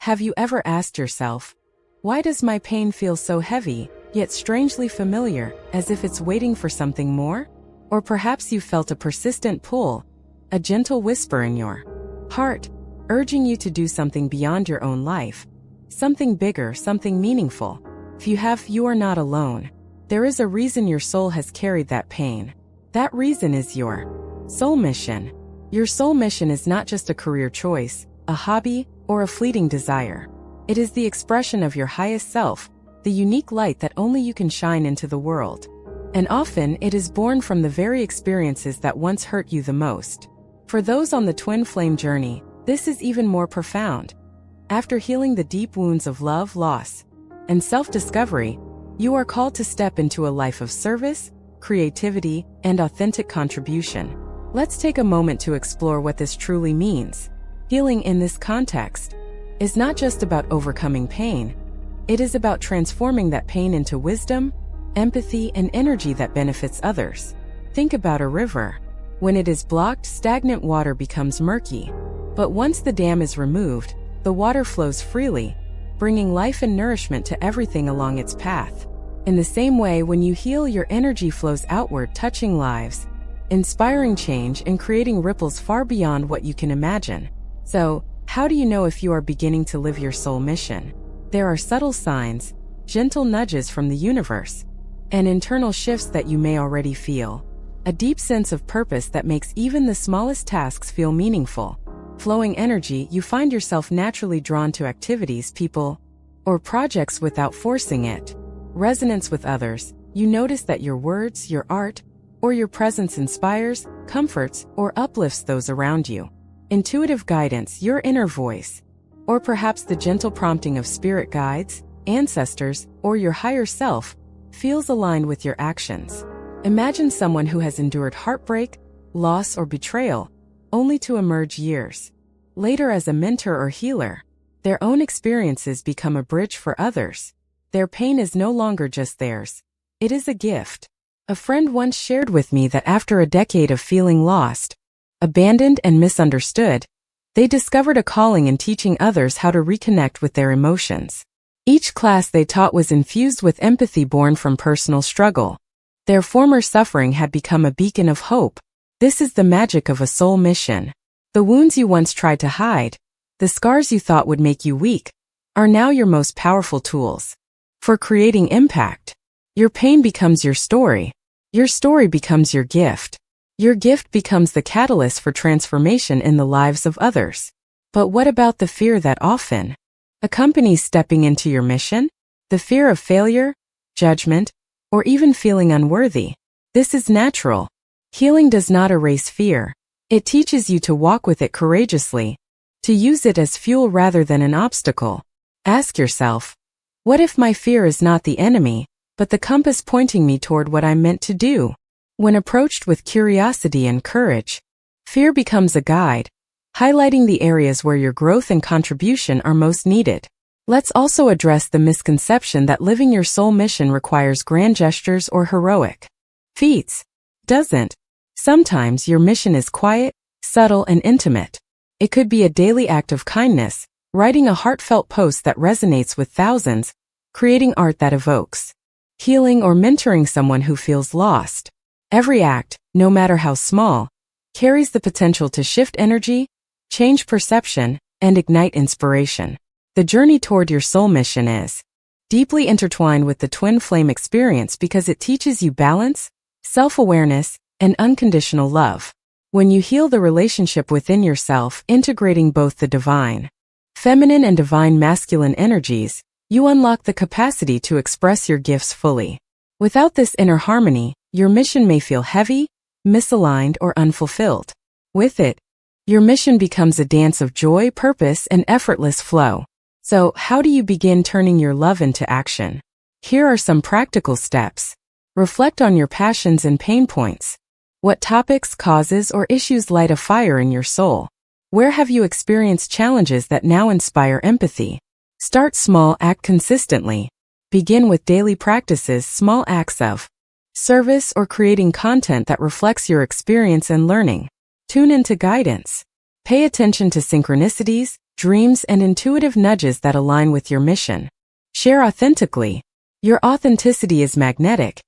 Have you ever asked yourself, why does my pain feel so heavy, yet strangely familiar, as if it's waiting for something more? Or perhaps you felt a persistent pull, a gentle whisper in your heart, urging you to do something beyond your own life, something bigger, something meaningful. If you have, you are not alone. There is a reason your soul has carried that pain. That reason is your soul mission. Your soul mission is not just a career choice, a hobby, or a fleeting desire. It is the expression of your highest self, the unique light that only you can shine into the world. And often, it is born from the very experiences that once hurt you the most. For those on the twin flame journey, this is even more profound. After healing the deep wounds of love, loss, and self-discovery, you are called to step into a life of service, creativity, and authentic contribution. Let's take a moment to explore what this truly means. Healing in this context is not just about overcoming pain. It is about transforming that pain into wisdom, empathy, and energy that benefits others. Think about a river. When it is blocked, stagnant water becomes murky. But once the dam is removed, the water flows freely, bringing life and nourishment to everything along its path. In the same way, when you heal, your energy flows outward, touching lives, inspiring change, and creating ripples far beyond what you can imagine. So, how do you know if you are beginning to live your soul mission? There are subtle signs, gentle nudges from the universe, and internal shifts that you may already feel. A deep sense of purpose that makes even the smallest tasks feel meaningful. Flowing energy, you find yourself naturally drawn to activities, people, or projects without forcing it. Resonance with others, you notice that your words, your art, or your presence inspires, comforts, or uplifts those around you. Intuitive guidance, your inner voice, or perhaps the gentle prompting of spirit guides, ancestors, or your higher self, feels aligned with your actions. Imagine someone who has endured heartbreak, loss, or betrayal, only to emerge years later as a mentor or healer. Their own experiences become a bridge for others. Their pain is no longer just theirs. It is a gift. A friend once shared with me that after a decade of feeling lost, abandoned, and misunderstood, they discovered a calling in teaching others how to reconnect with their emotions. Each class they taught was infused with empathy born from personal struggle. Their former suffering had become a beacon of hope. This is the magic of a soul mission. The wounds you once tried to hide, the scars you thought would make you weak, are now your most powerful tools for creating impact. Your pain becomes your story. Your story becomes your gift. Your gift becomes the catalyst for transformation in the lives of others. But what about the fear that often accompanies stepping into your mission? The fear of failure, judgment, or even feeling unworthy. This is natural. Healing does not erase fear. It teaches you to walk with it courageously, to use it as fuel rather than an obstacle. Ask yourself, what if my fear is not the enemy, but the compass pointing me toward what I'm meant to do? When approached with curiosity and courage, fear becomes a guide, highlighting the areas where your growth and contribution are most needed. Let's also address the misconception that living your soul mission requires grand gestures or heroic feats. Doesn't. Sometimes your mission is quiet, subtle, and intimate. It could be a daily act of kindness, writing a heartfelt post that resonates with thousands, creating art that evokes healing, or mentoring someone who feels lost. Every act, no matter how small, carries the potential to shift energy, change perception, and ignite inspiration. The journey toward your soul mission is deeply intertwined with the twin flame experience because it teaches you balance, self-awareness, and unconditional love. When you heal the relationship within yourself, integrating both the divine feminine and divine masculine energies, you unlock the capacity to express your gifts fully. Without this inner harmony, your mission may feel heavy, misaligned, or unfulfilled. With it, your mission becomes a dance of joy, purpose, and effortless flow. So, how do you begin turning your love into action? Here are some practical steps. Reflect on your passions and pain points. What topics, causes, or issues light a fire in your soul? Where have you experienced challenges that now inspire empathy? Start small, act consistently. Begin with daily practices, small acts of service, or creating content that reflects your experience and learning. Tune into guidance. Pay attention to synchronicities, dreams, and intuitive nudges that align with your mission. Share authentically. Your authenticity is magnetic.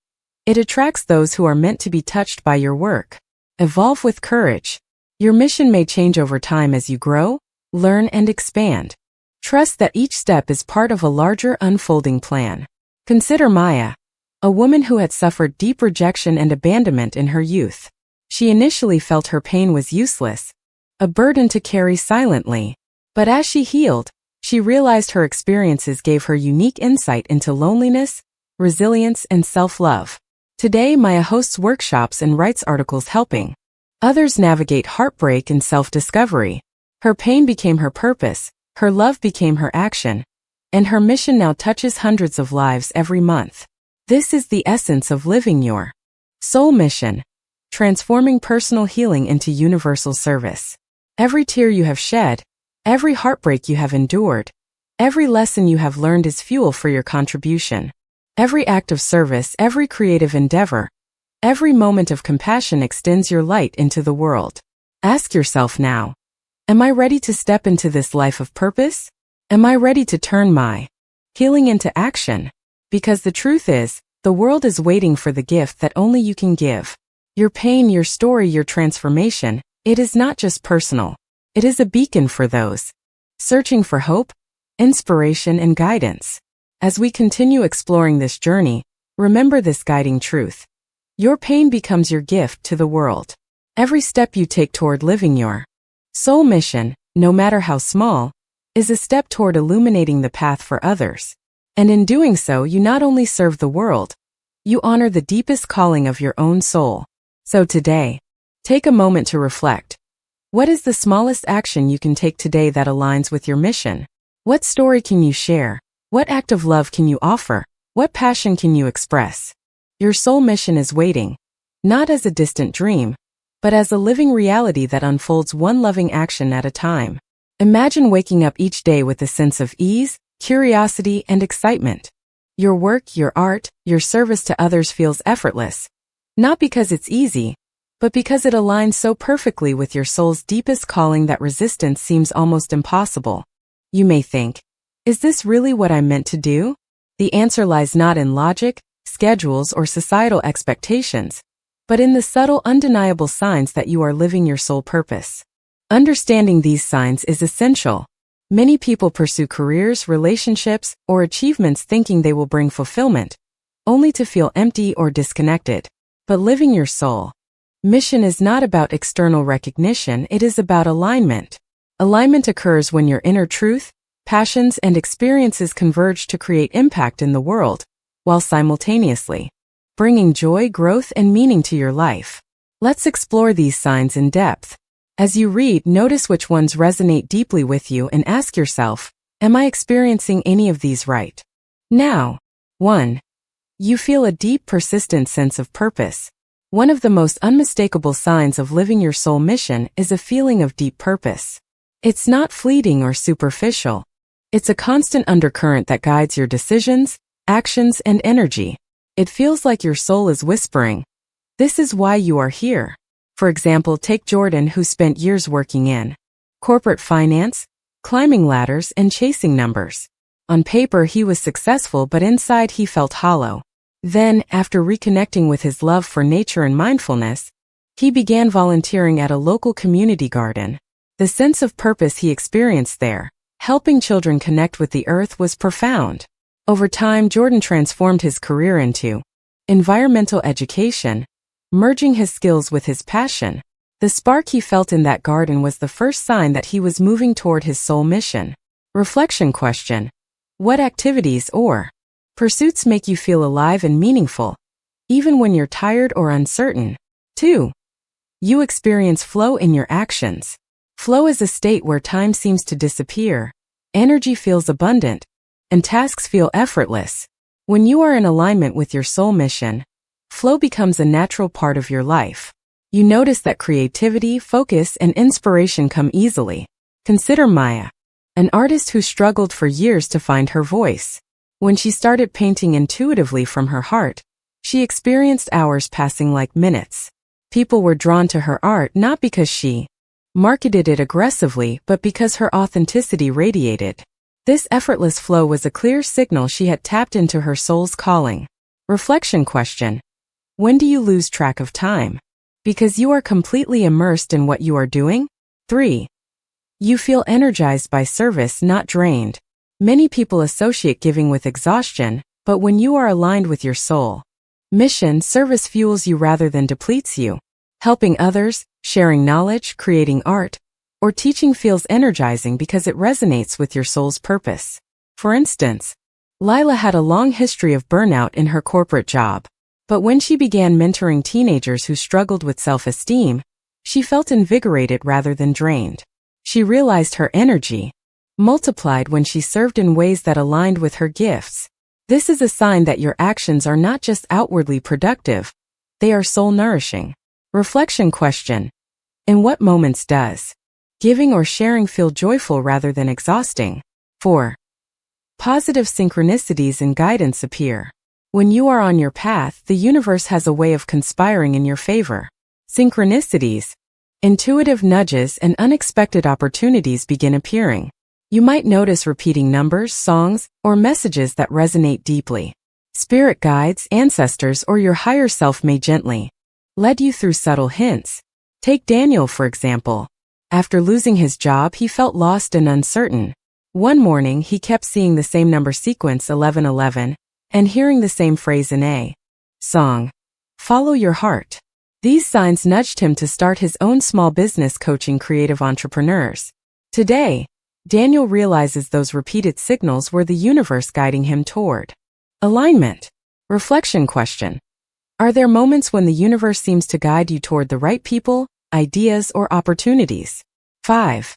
It attracts those who are meant to be touched by your work. Evolve with courage. Your mission may change over time as you grow, learn, and expand. Trust that each step is part of a larger unfolding plan. Consider Maya, a woman who had suffered deep rejection and abandonment in her youth. She initially felt her pain was useless, a burden to carry silently. But as she healed, she realized her experiences gave her unique insight into loneliness, resilience, and self-love. Today, Maya hosts workshops and writes articles helping others navigate heartbreak and self-discovery. Her pain became her purpose, her love became her action, and her mission now touches hundreds of lives every month. This is the essence of living your soul mission, transforming personal healing into universal service. Every tear you have shed, every heartbreak you have endured, every lesson you have learned is fuel for your contribution. Every act of service, every creative endeavor, every moment of compassion extends your light into the world. Ask yourself now, am I ready to step into this life of purpose? Am I ready to turn my healing into action? Because the truth is, the world is waiting for the gift that only you can give. Your pain, your story, your transformation, it is not just personal. It is a beacon for those searching for hope, inspiration, and guidance. As we continue exploring this journey, remember this guiding truth. Your pain becomes your gift to the world. Every step you take toward living your soul mission, no matter how small, is a step toward illuminating the path for others. And in doing so, you not only serve the world, you honor the deepest calling of your own soul. So today, take a moment to reflect. What is the smallest action you can take today that aligns with your mission? What story can you share? What act of love can you offer? What passion can you express? Your soul mission is waiting, not as a distant dream, but as a living reality that unfolds one loving action at a time. Imagine waking up each day with a sense of ease, curiosity, and excitement. Your work, your art, your service to others feels effortless, not because it's easy, but because it aligns so perfectly with your soul's deepest calling that resistance seems almost impossible. You may think, is this really what I'm meant to do? The answer lies not in logic, schedules, or societal expectations, but in the subtle, undeniable signs that you are living your soul purpose. Understanding these signs is essential. Many people pursue careers, relationships, or achievements thinking they will bring fulfillment, only to feel empty or disconnected. But living your soul mission is not about external recognition, it is about alignment. Alignment occurs when your inner truth, passions, and experiences converge to create impact in the world, while simultaneously bringing joy, growth, and meaning to your life. Let's explore these signs in depth. As you read, notice which ones resonate deeply with you and ask yourself, am I experiencing any of these right now? 1. You feel a deep, persistent sense of purpose. One of the most unmistakable signs of living your soul mission is a feeling of deep purpose. It's not fleeting or superficial. It's a constant undercurrent that guides your decisions, actions, and energy. It feels like your soul is whispering, this is why you are here. For example, take Jordan, who spent years working in corporate finance, climbing ladders, and chasing numbers. On paper, he was successful, but inside he felt hollow. Then, after reconnecting with his love for nature and mindfulness, he began volunteering at a local community garden. The sense of purpose he experienced there, helping children connect with the earth, was profound. Over time, Jordan transformed his career into environmental education, merging his skills with his passion. The spark he felt in that garden was the first sign that he was moving toward his soul mission. Reflection question: what activities or pursuits make you feel alive and meaningful, even when you're tired or uncertain? 2. You experience flow in your actions. Flow is a state where time seems to disappear, energy feels abundant, and tasks feel effortless. When you are in alignment with your soul mission, flow becomes a natural part of your life. You notice that creativity, focus, and inspiration come easily. Consider Maya, an artist who struggled for years to find her voice. When she started painting intuitively from her heart, she experienced hours passing like minutes. People were drawn to her art not because she marketed it aggressively but because her authenticity radiated. This effortless flow was a clear signal she had tapped into her soul's calling. Reflection question. When do you lose track of time? Because you are completely immersed in what you are doing? 3. You feel energized by service, not drained. Many people associate giving with exhaustion, but when you are aligned with your soul mission, service fuels you rather than depletes you. Helping others, sharing knowledge, creating art, or teaching feels energizing because it resonates with your soul's purpose. For instance, Lila had a long history of burnout in her corporate job. But when she began mentoring teenagers who struggled with self-esteem, she felt invigorated rather than drained. She realized her energy multiplied when she served in ways that aligned with her gifts. This is a sign that your actions are not just outwardly productive, they are soul-nourishing. Reflection question. In what moments does giving or sharing feel joyful rather than exhausting? 4. Positive synchronicities and guidance appear. When you are on your path, the universe has a way of conspiring in your favor. Synchronicities, intuitive nudges, and unexpected opportunities begin appearing. You might notice repeating numbers, songs, or messages that resonate deeply. Spirit guides, ancestors, or your higher self may gently lead you through subtle hints. Take Daniel, for example. After losing his job, he felt lost and uncertain. One morning, he kept seeing the same number sequence 1111 and hearing the same phrase in a song. Follow your heart. These signs nudged him to start his own small business coaching creative entrepreneurs. Today, Daniel realizes those repeated signals were the universe guiding him toward alignment. Reflection question. Are there moments when the universe seems to guide you toward the right people, ideas, or opportunities? 5.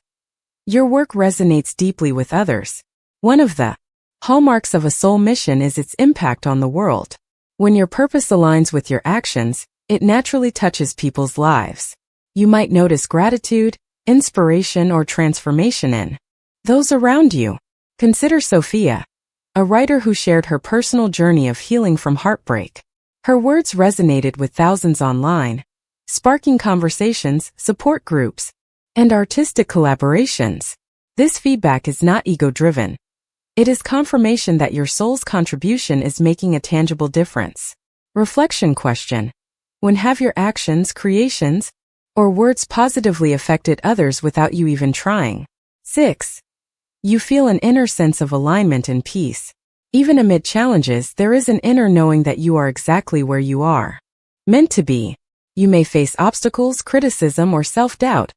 Your work resonates deeply with others. One of the hallmarks of a soul mission is its impact on the world. When your purpose aligns with your actions, it naturally touches people's lives. You might notice gratitude, inspiration, or transformation in those around you. Consider Sophia, a writer who shared her personal journey of healing from heartbreak. Her words resonated with thousands online, sparking conversations, support groups, and artistic collaborations. This feedback is not ego-driven. It is confirmation that your soul's contribution is making a tangible difference. Reflection question. When have your actions, creations, or words positively affected others without you even trying? 6. You feel an inner sense of alignment and peace. Even amid challenges, there is an inner knowing that you are exactly where you are meant to be. You may face obstacles, criticism, or self-doubt,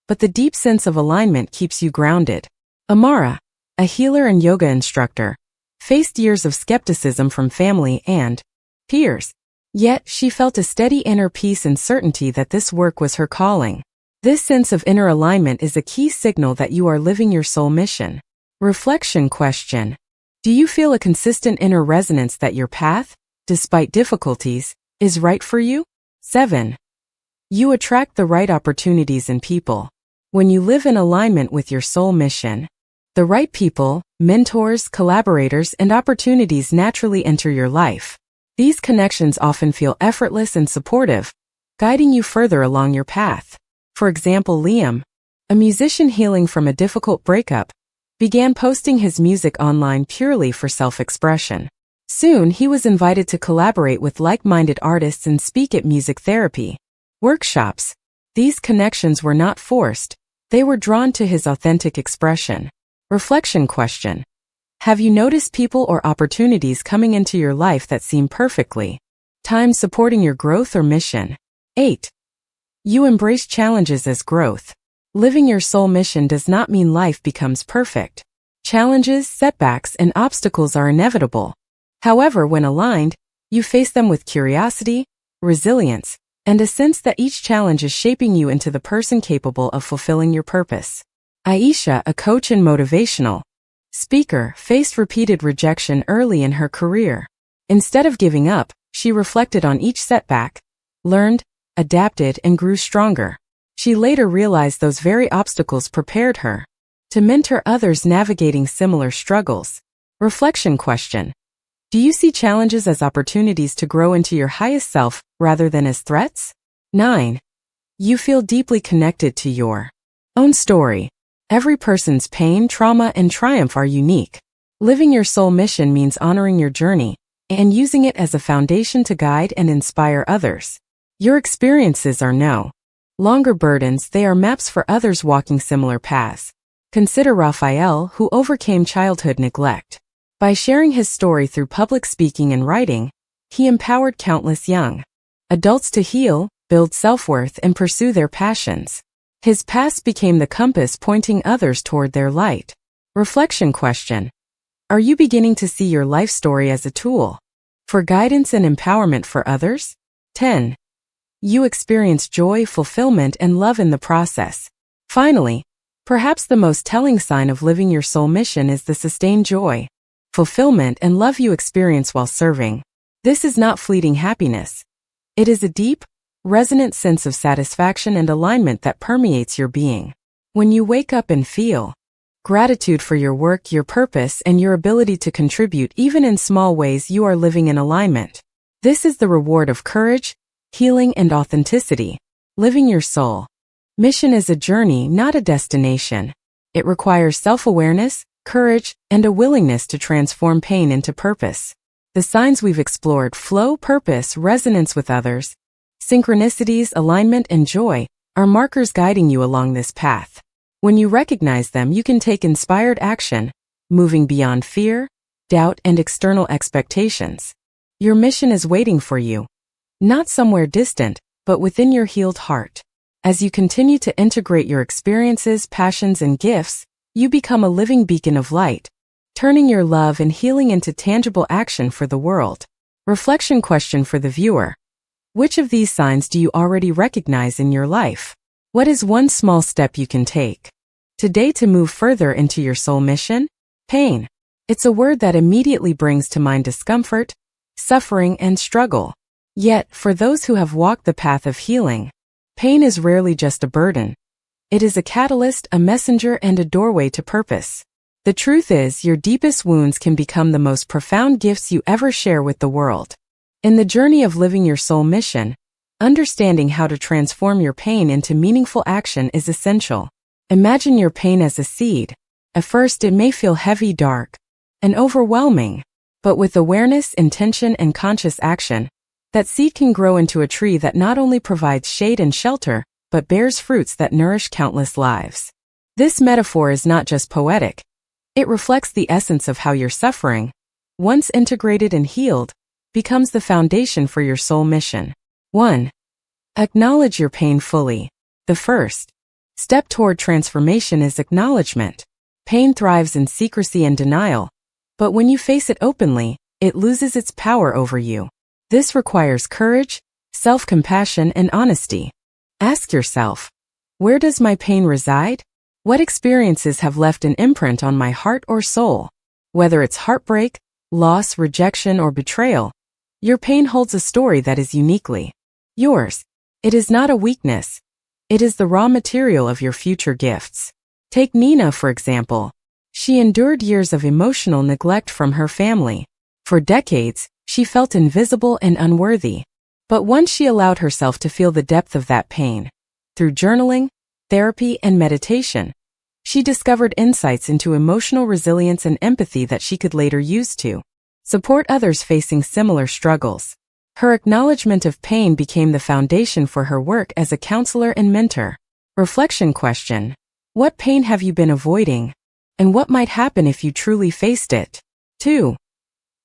but the deep sense of alignment keeps you grounded. Amara, a healer and yoga instructor, faced years of skepticism from family and peers. Yet, she felt a steady inner peace and certainty that this work was her calling. This sense of inner alignment is a key signal that you are living your soul mission. Reflection question. Do you feel a consistent inner resonance that your path, despite difficulties, is right for you? 7. You attract the right opportunities and people. When you live in alignment with your soul mission, the right people, mentors, collaborators, and opportunities naturally enter your life. These connections often feel effortless and supportive, guiding you further along your path. For example, Liam, a musician healing from a difficult breakup, began posting his music online purely for self-expression. Soon, he was invited to collaborate with like-minded artists and speak at music therapy workshops. These connections were not forced, they were drawn to his authentic expression. Reflection question. Have you noticed people or opportunities coming into your life that seem perfectly timed supporting your growth or mission? 8. You embrace challenges as growth. Living your soul mission does not mean life becomes perfect. Challenges, setbacks, and obstacles are inevitable. However, when aligned, you face them with curiosity, resilience, and a sense that each challenge is shaping you into the person capable of fulfilling your purpose. Aisha, a coach and motivational speaker, faced repeated rejection early in her career. Instead of giving up, she reflected on each setback, learned, adapted, and grew stronger. She later realized those very obstacles prepared her to mentor others navigating similar struggles. Reflection question. Do you see challenges as opportunities to grow into your highest self rather than as threats? 9. You feel deeply connected to your Own story. Every person's pain, trauma, and triumph are unique. Living your soul mission means honoring your journey and using it as a foundation to guide and inspire others. Your experiences are no longer burdens, they are maps for others walking similar paths. Consider Raphael, who overcame childhood neglect. By sharing his story through public speaking and writing, he empowered countless young adults to heal, build self-worth, and pursue their passions. His past became the compass pointing others toward their light. Reflection question. Are you beginning to see your life story as a tool for guidance and empowerment for others? 10. You experience joy, fulfillment, and love in the process. Finally, perhaps the most telling sign of living your soul mission is the sustained joy, fulfillment, and love you experience while serving. This is not fleeting happiness. It is a deep, resonant sense of satisfaction and alignment that permeates your being. When you wake up and feel gratitude for your work, your purpose, and your ability to contribute even in small ways, you are living in alignment. This is the reward of courage, healing, and authenticity. Living your soul mission is a journey, not a destination. It requires self-awareness, courage, and a willingness to transform pain into purpose. The signs we've explored: flow, purpose, resonance with others, synchronicities, alignment, and joy are markers guiding you along this path. When you recognize them, you can take inspired action, moving beyond fear, doubt, and external expectations. Your mission is waiting for you, not somewhere distant, but within your healed heart. As you continue to integrate your experiences, passions, and gifts, you become a living beacon of light, turning your love and healing into tangible action for the world. Reflection question for the viewer. Which of these signs do you already recognize in your life? What is one small step you can take today to move further into your soul mission? Pain. It's a word that immediately brings to mind discomfort, suffering, and struggle. Yet, for those who have walked the path of healing, pain is rarely just a burden. It is a catalyst, a messenger, and a doorway to purpose. The truth is, your deepest wounds can become the most profound gifts you ever share with the world. In the journey of living your soul mission, understanding how to transform your pain into meaningful action is essential. Imagine your pain as a seed. At first, it may feel heavy, dark, and overwhelming. But with awareness, intention, and conscious action, that seed can grow into a tree that not only provides shade and shelter, but bears fruits that nourish countless lives. This metaphor is not just poetic. It reflects the essence of how your suffering, once integrated and healed, becomes the foundation for your soul mission. 1. Acknowledge your pain fully. The first step toward transformation is acknowledgement. Pain thrives in secrecy and denial, but when you face it openly, it loses its power over you. This requires courage, self-compassion, and honesty. Ask yourself, where does my pain reside? What experiences have left an imprint on my heart or soul? Whether it's heartbreak, loss, rejection, or betrayal, your pain holds a story that is uniquely yours. It is not a weakness. It is the raw material of your future gifts. Take Nina, for example. She endured years of emotional neglect from her family. For decades, she felt invisible and unworthy. But once she allowed herself to feel the depth of that pain, through journaling, therapy, and meditation, she discovered insights into emotional resilience and empathy that she could later use to support others facing similar struggles. Her acknowledgement of pain became the foundation for her work as a counselor and mentor. Reflection question. What pain have you been avoiding? And what might happen if you truly faced it? 2.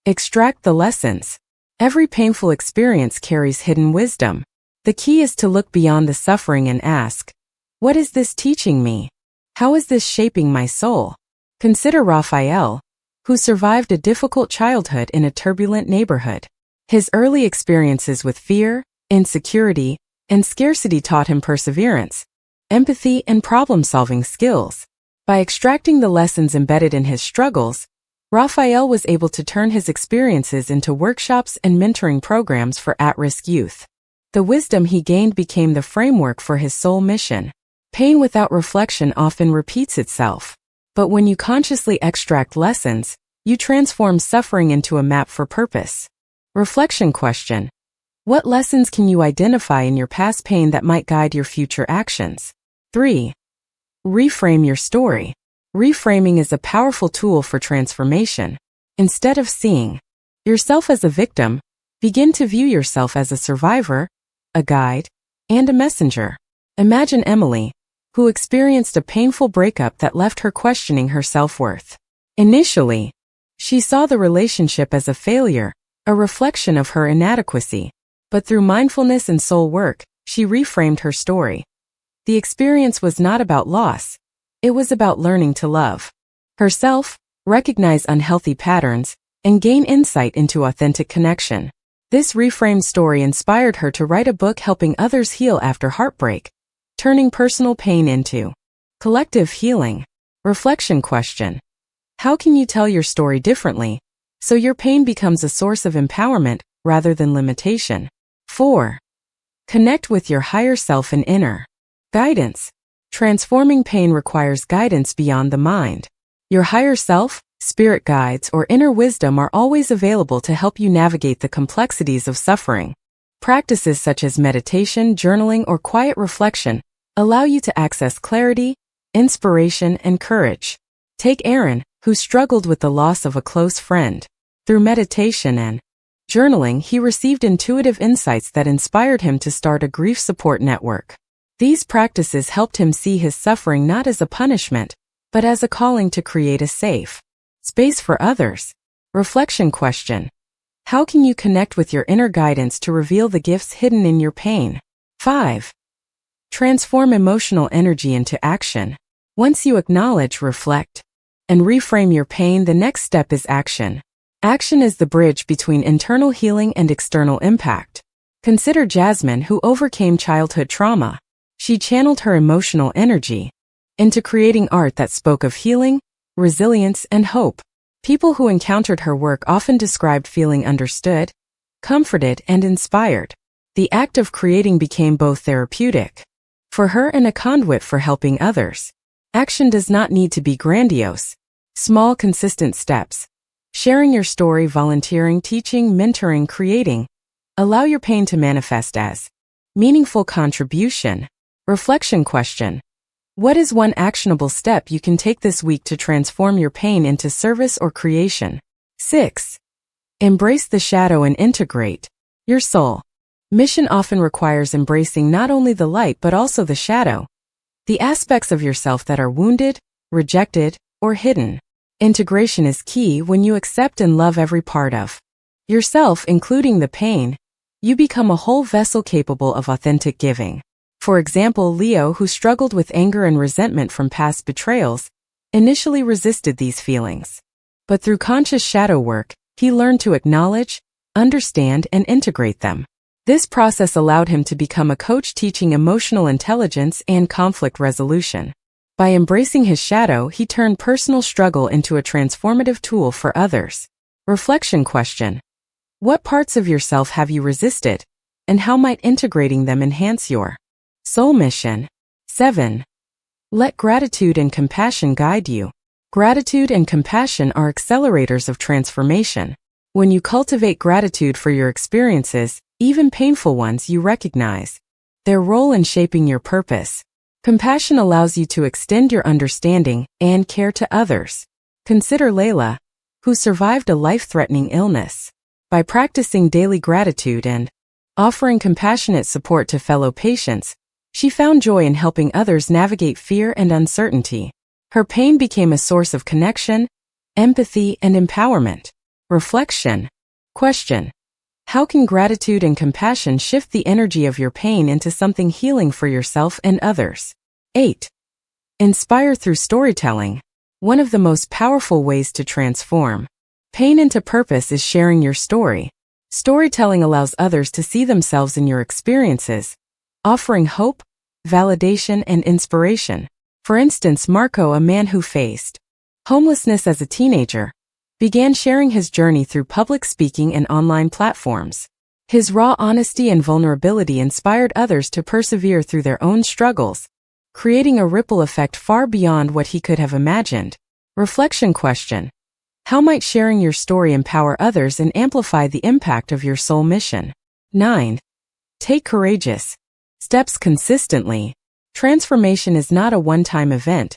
Extract the lessons. Every painful experience carries hidden wisdom. The key is to look beyond the suffering and ask, what is this teaching me? How is this shaping my soul? Consider Raphael, who survived a difficult childhood in a turbulent neighborhood. His early experiences with fear, insecurity, and scarcity taught him perseverance, empathy, and problem-solving skills. By extracting the lessons embedded in his struggles, Raphael was able to turn his experiences into workshops and mentoring programs for at-risk youth. The wisdom he gained became the framework for his soul mission. Pain without reflection often repeats itself. But when you consciously extract lessons, you transform suffering into a map for purpose. Reflection question. What lessons can you identify in your past pain that might guide your future actions? 3. Reframe your story. Reframing is a powerful tool for transformation. Instead of seeing yourself as a victim, begin to view yourself as a survivor, a guide, and a messenger. Imagine Emily, who experienced a painful breakup that left her questioning her self-worth. Initially, she saw the relationship as a failure, a reflection of her inadequacy. But through mindfulness and soul work, she reframed her story. The experience was not about loss. It was about learning to love herself, recognize unhealthy patterns, and gain insight into authentic connection. This reframed story inspired her to write a book helping others heal after heartbreak, turning personal pain into collective healing. Reflection question: how can you tell your story differently so your pain becomes a source of empowerment rather than limitation? 4. Connect with your higher self and inner guidance. Transforming pain requires guidance beyond the mind. Your higher self, spirit guides, or inner wisdom are always available to help you navigate the complexities of suffering. Practices such as meditation, journaling, or quiet reflection allow you to access clarity, inspiration, and courage. Take Aaron, who struggled with the loss of a close friend. Through meditation and journaling, he received intuitive insights that inspired him to start a grief support network. These practices helped him see his suffering not as a punishment, but as a calling to create a safe space for others. Reflection question: how can you connect with your inner guidance to reveal the gifts hidden in your pain? 5. Transform emotional energy into action. Once you acknowledge, reflect, and reframe your pain, the next step is action. Action is the bridge between internal healing and external impact. Consider Jasmine, who overcame childhood trauma. She channeled her emotional energy into creating art that spoke of healing, resilience, and hope. People who encountered her work often described feeling understood, comforted, and inspired. The act of creating became both therapeutic for her and a conduit for helping others. Action does not need to be grandiose. Small, consistent steps, sharing your story, volunteering, teaching, mentoring, creating, allow your pain to manifest as meaningful contribution. Reflection question: what is one actionable step you can take this week to transform your pain into service or creation? 6. Embrace the shadow and integrate your soul. Mission often requires embracing not only the light but also the shadow, the aspects of yourself that are wounded, rejected, or hidden. Integration is key. When you accept and love every part of yourself, including the pain, you become a whole vessel capable of authentic giving. For example, Leo, who struggled with anger and resentment from past betrayals, initially resisted these feelings. But through conscious shadow work, he learned to acknowledge, understand, and integrate them. This process allowed him to become a coach teaching emotional intelligence and conflict resolution. By embracing his shadow, he turned personal struggle into a transformative tool for others. Reflection question: what parts of yourself have you resisted, and how might integrating them enhance your soul mission? 7. Let gratitude and compassion guide you. Gratitude and compassion are accelerators of transformation. When you cultivate gratitude for your experiences, even painful ones, you recognize their role in shaping your purpose. Compassion allows you to extend your understanding and care to others. Consider Layla, who survived a life-threatening illness. By practicing daily gratitude and offering compassionate support to fellow patients, she found joy in helping others navigate fear and uncertainty. Her pain became a source of connection, empathy, and empowerment. Reflection question: how can gratitude and compassion shift the energy of your pain into something healing for yourself and others? 8. Inspire through storytelling. One of the most powerful ways to transform pain into purpose is sharing your story. Storytelling allows others to see themselves in your experiences, offering hope, validation, and inspiration. For instance, Marco, a man who faced homelessness as a teenager, began sharing his journey through public speaking and online platforms. His raw honesty and vulnerability inspired others to persevere through their own struggles, creating a ripple effect far beyond what he could have imagined. Reflection question: how might sharing your story empower others and amplify the impact of your soul mission? 9. Take courageous steps consistently. Transformation is not a one-time event.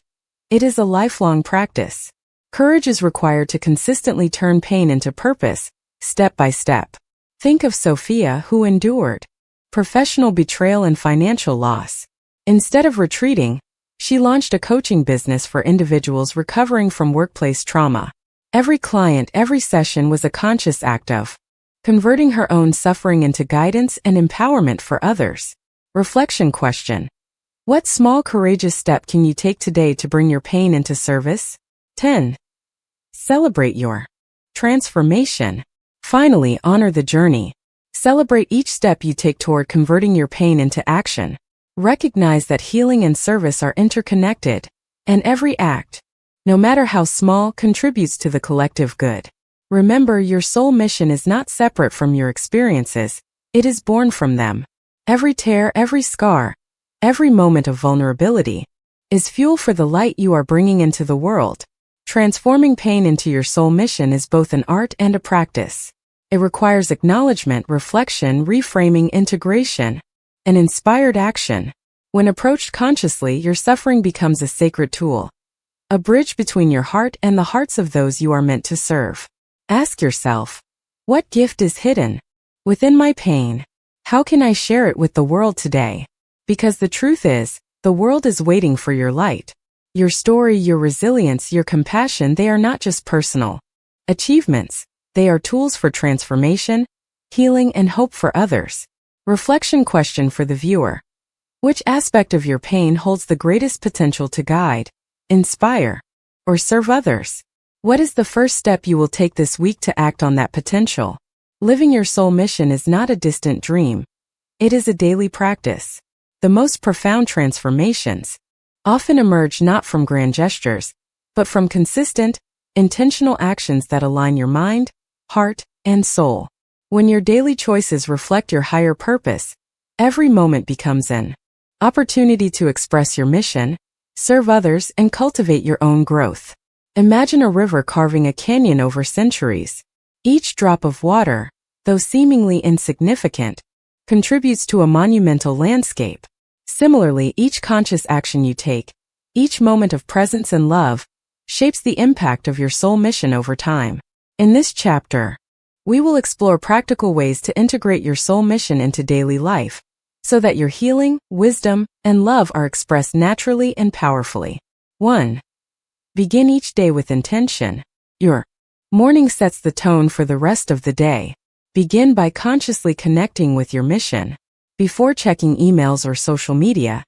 It is a lifelong practice. Courage is required to consistently turn pain into purpose, step by step. Think of Sophia, who endured professional betrayal and financial loss. Instead of retreating, she launched a coaching business for individuals recovering from workplace trauma. Every client, every session was a conscious act of converting her own suffering into guidance and empowerment for others. Reflection question: what small courageous step can you take today to bring your pain into service? 10. Celebrate your transformation. Finally, honor the journey. Celebrate each step you take toward converting your pain into action. Recognize that healing and service are interconnected, and every act, no matter how small, contributes to the collective good. Remember, your soul mission is not separate from your experiences, it is born from them. Every tear, every scar, every moment of vulnerability is fuel for the light you are bringing into the world. Transforming pain into your soul mission is both an art and a practice. It requires acknowledgement, reflection, reframing, integration, and inspired action. When approached consciously, your suffering becomes a sacred tool, a bridge between your heart and the hearts of those you are meant to serve. Ask yourself, what gift is hidden within my pain? How can I share it with the world today? Because the truth is, the world is waiting for your light. Your story, your resilience, your compassion, they are not just personal achievements. They are tools for transformation, healing, and hope for others. Reflection question for the viewer: which aspect of your pain holds the greatest potential to guide, inspire, or serve others? What is the first step you will take this week to act on that potential? Living your soul mission is not a distant dream. It is a daily practice. The most profound transformations often emerge not from grand gestures, but from consistent, intentional actions that align your mind, heart, and soul. When your daily choices reflect your higher purpose, every moment becomes an opportunity to express your mission, serve others, and cultivate your own growth. Imagine a river carving a canyon over centuries. Each drop of water, though seemingly insignificant, contributes to a monumental landscape. Similarly, each conscious action you take, each moment of presence and love, shapes the impact of your soul mission over time. In this chapter, we will explore practical ways to integrate your soul mission into daily life, so that your healing, wisdom, and love are expressed naturally and powerfully. 1. Begin each day with intention. Your morning sets the tone for the rest of the day. Begin by consciously connecting with your mission. Before checking emails or social media,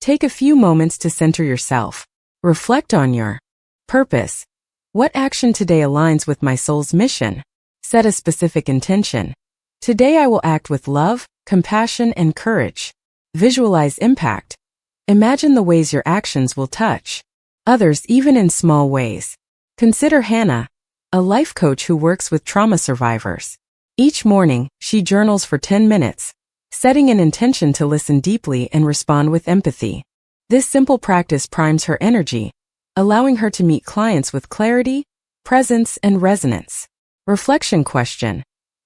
take a few moments to center yourself. Reflect on your purpose. What action today aligns with my soul's mission? Set a specific intention. Today I will act with love, compassion, and courage. Visualize impact. Imagine the ways your actions will touch others, even in small ways. Consider Hannah, a life coach who works with trauma survivors. Each morning, she journals for 10 minutes, setting an intention to listen deeply and respond with empathy. This simple practice primes her energy, allowing her to meet clients with clarity, presence, and resonance. Reflection question: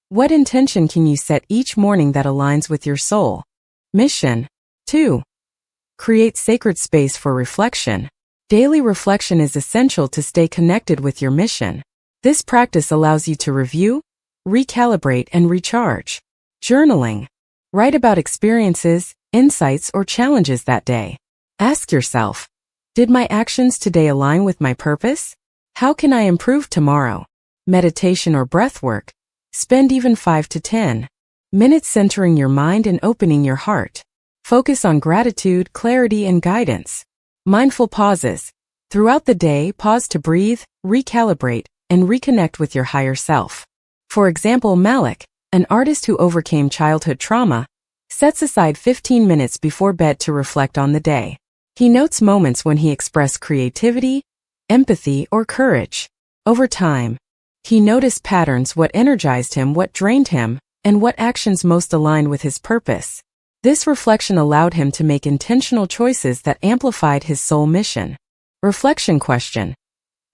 what intention can you set each morning that aligns with your soul mission? 2. Create sacred space for reflection. Daily reflection is essential to stay connected with your mission. This practice allows you to review, recalibrate, and recharge. Journaling. Write about experiences, insights, or challenges that day. Ask yourself, did my actions today align with my purpose? How can I improve tomorrow? Meditation or breath work. Spend even 5 to 10 minutes centering your mind and opening your heart. Focus on gratitude, clarity, and guidance. Mindful pauses. Throughout the day, pause to breathe, recalibrate, and reconnect with your higher self. For example, Malik, an artist who overcame childhood trauma, sets aside 15 minutes before bed to reflect on the day. He notes moments when he expressed creativity, empathy, or courage. Over time, he noticed patterns: what energized him, what drained him, and what actions most aligned with his purpose. This reflection allowed him to make intentional choices that amplified his soul mission. Reflection question: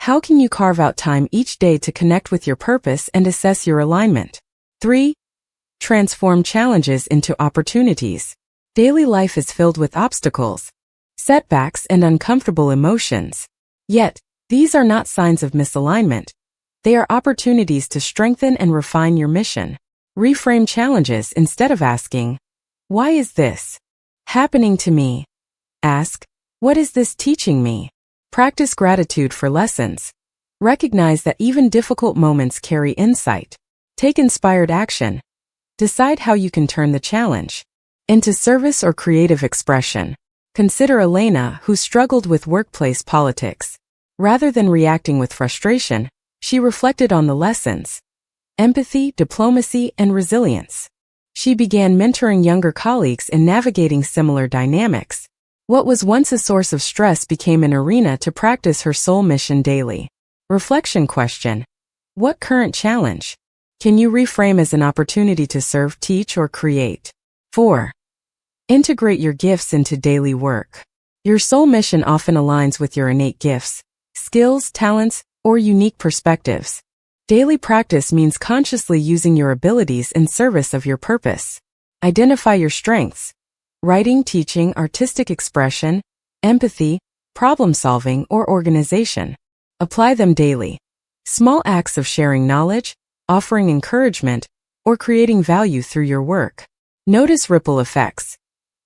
how can you carve out time each day to connect with your purpose and assess your alignment? 3. Transform challenges into opportunities. Daily life is filled with obstacles, setbacks, and uncomfortable emotions. Yet, these are not signs of misalignment. They are opportunities to strengthen and refine your mission. Reframe challenges instead of asking, "Why is this happening to me?" Ask, "What is this teaching me?" Practice gratitude for lessons. Recognize that even difficult moments carry insight. Take inspired action. Decide how you can turn the challenge into service or creative expression. Consider Elena, who struggled with workplace politics. Rather than reacting with frustration, she reflected on the lessons: empathy, diplomacy, and resilience. She began mentoring younger colleagues in navigating similar dynamics. What was once a source of stress became an arena to practice her soul mission daily. Reflection question: what current challenge can you reframe as an opportunity to serve, teach, or create? 4. Integrate your gifts into daily work. Your soul mission often aligns with your innate gifts, skills, talents, or unique perspectives. Daily practice means consciously using your abilities in service of your purpose. Identify your strengths: writing, teaching, artistic expression, empathy, problem-solving, or organization. Apply them daily. Small acts of sharing knowledge, offering encouragement, or creating value through your work. Notice ripple effects.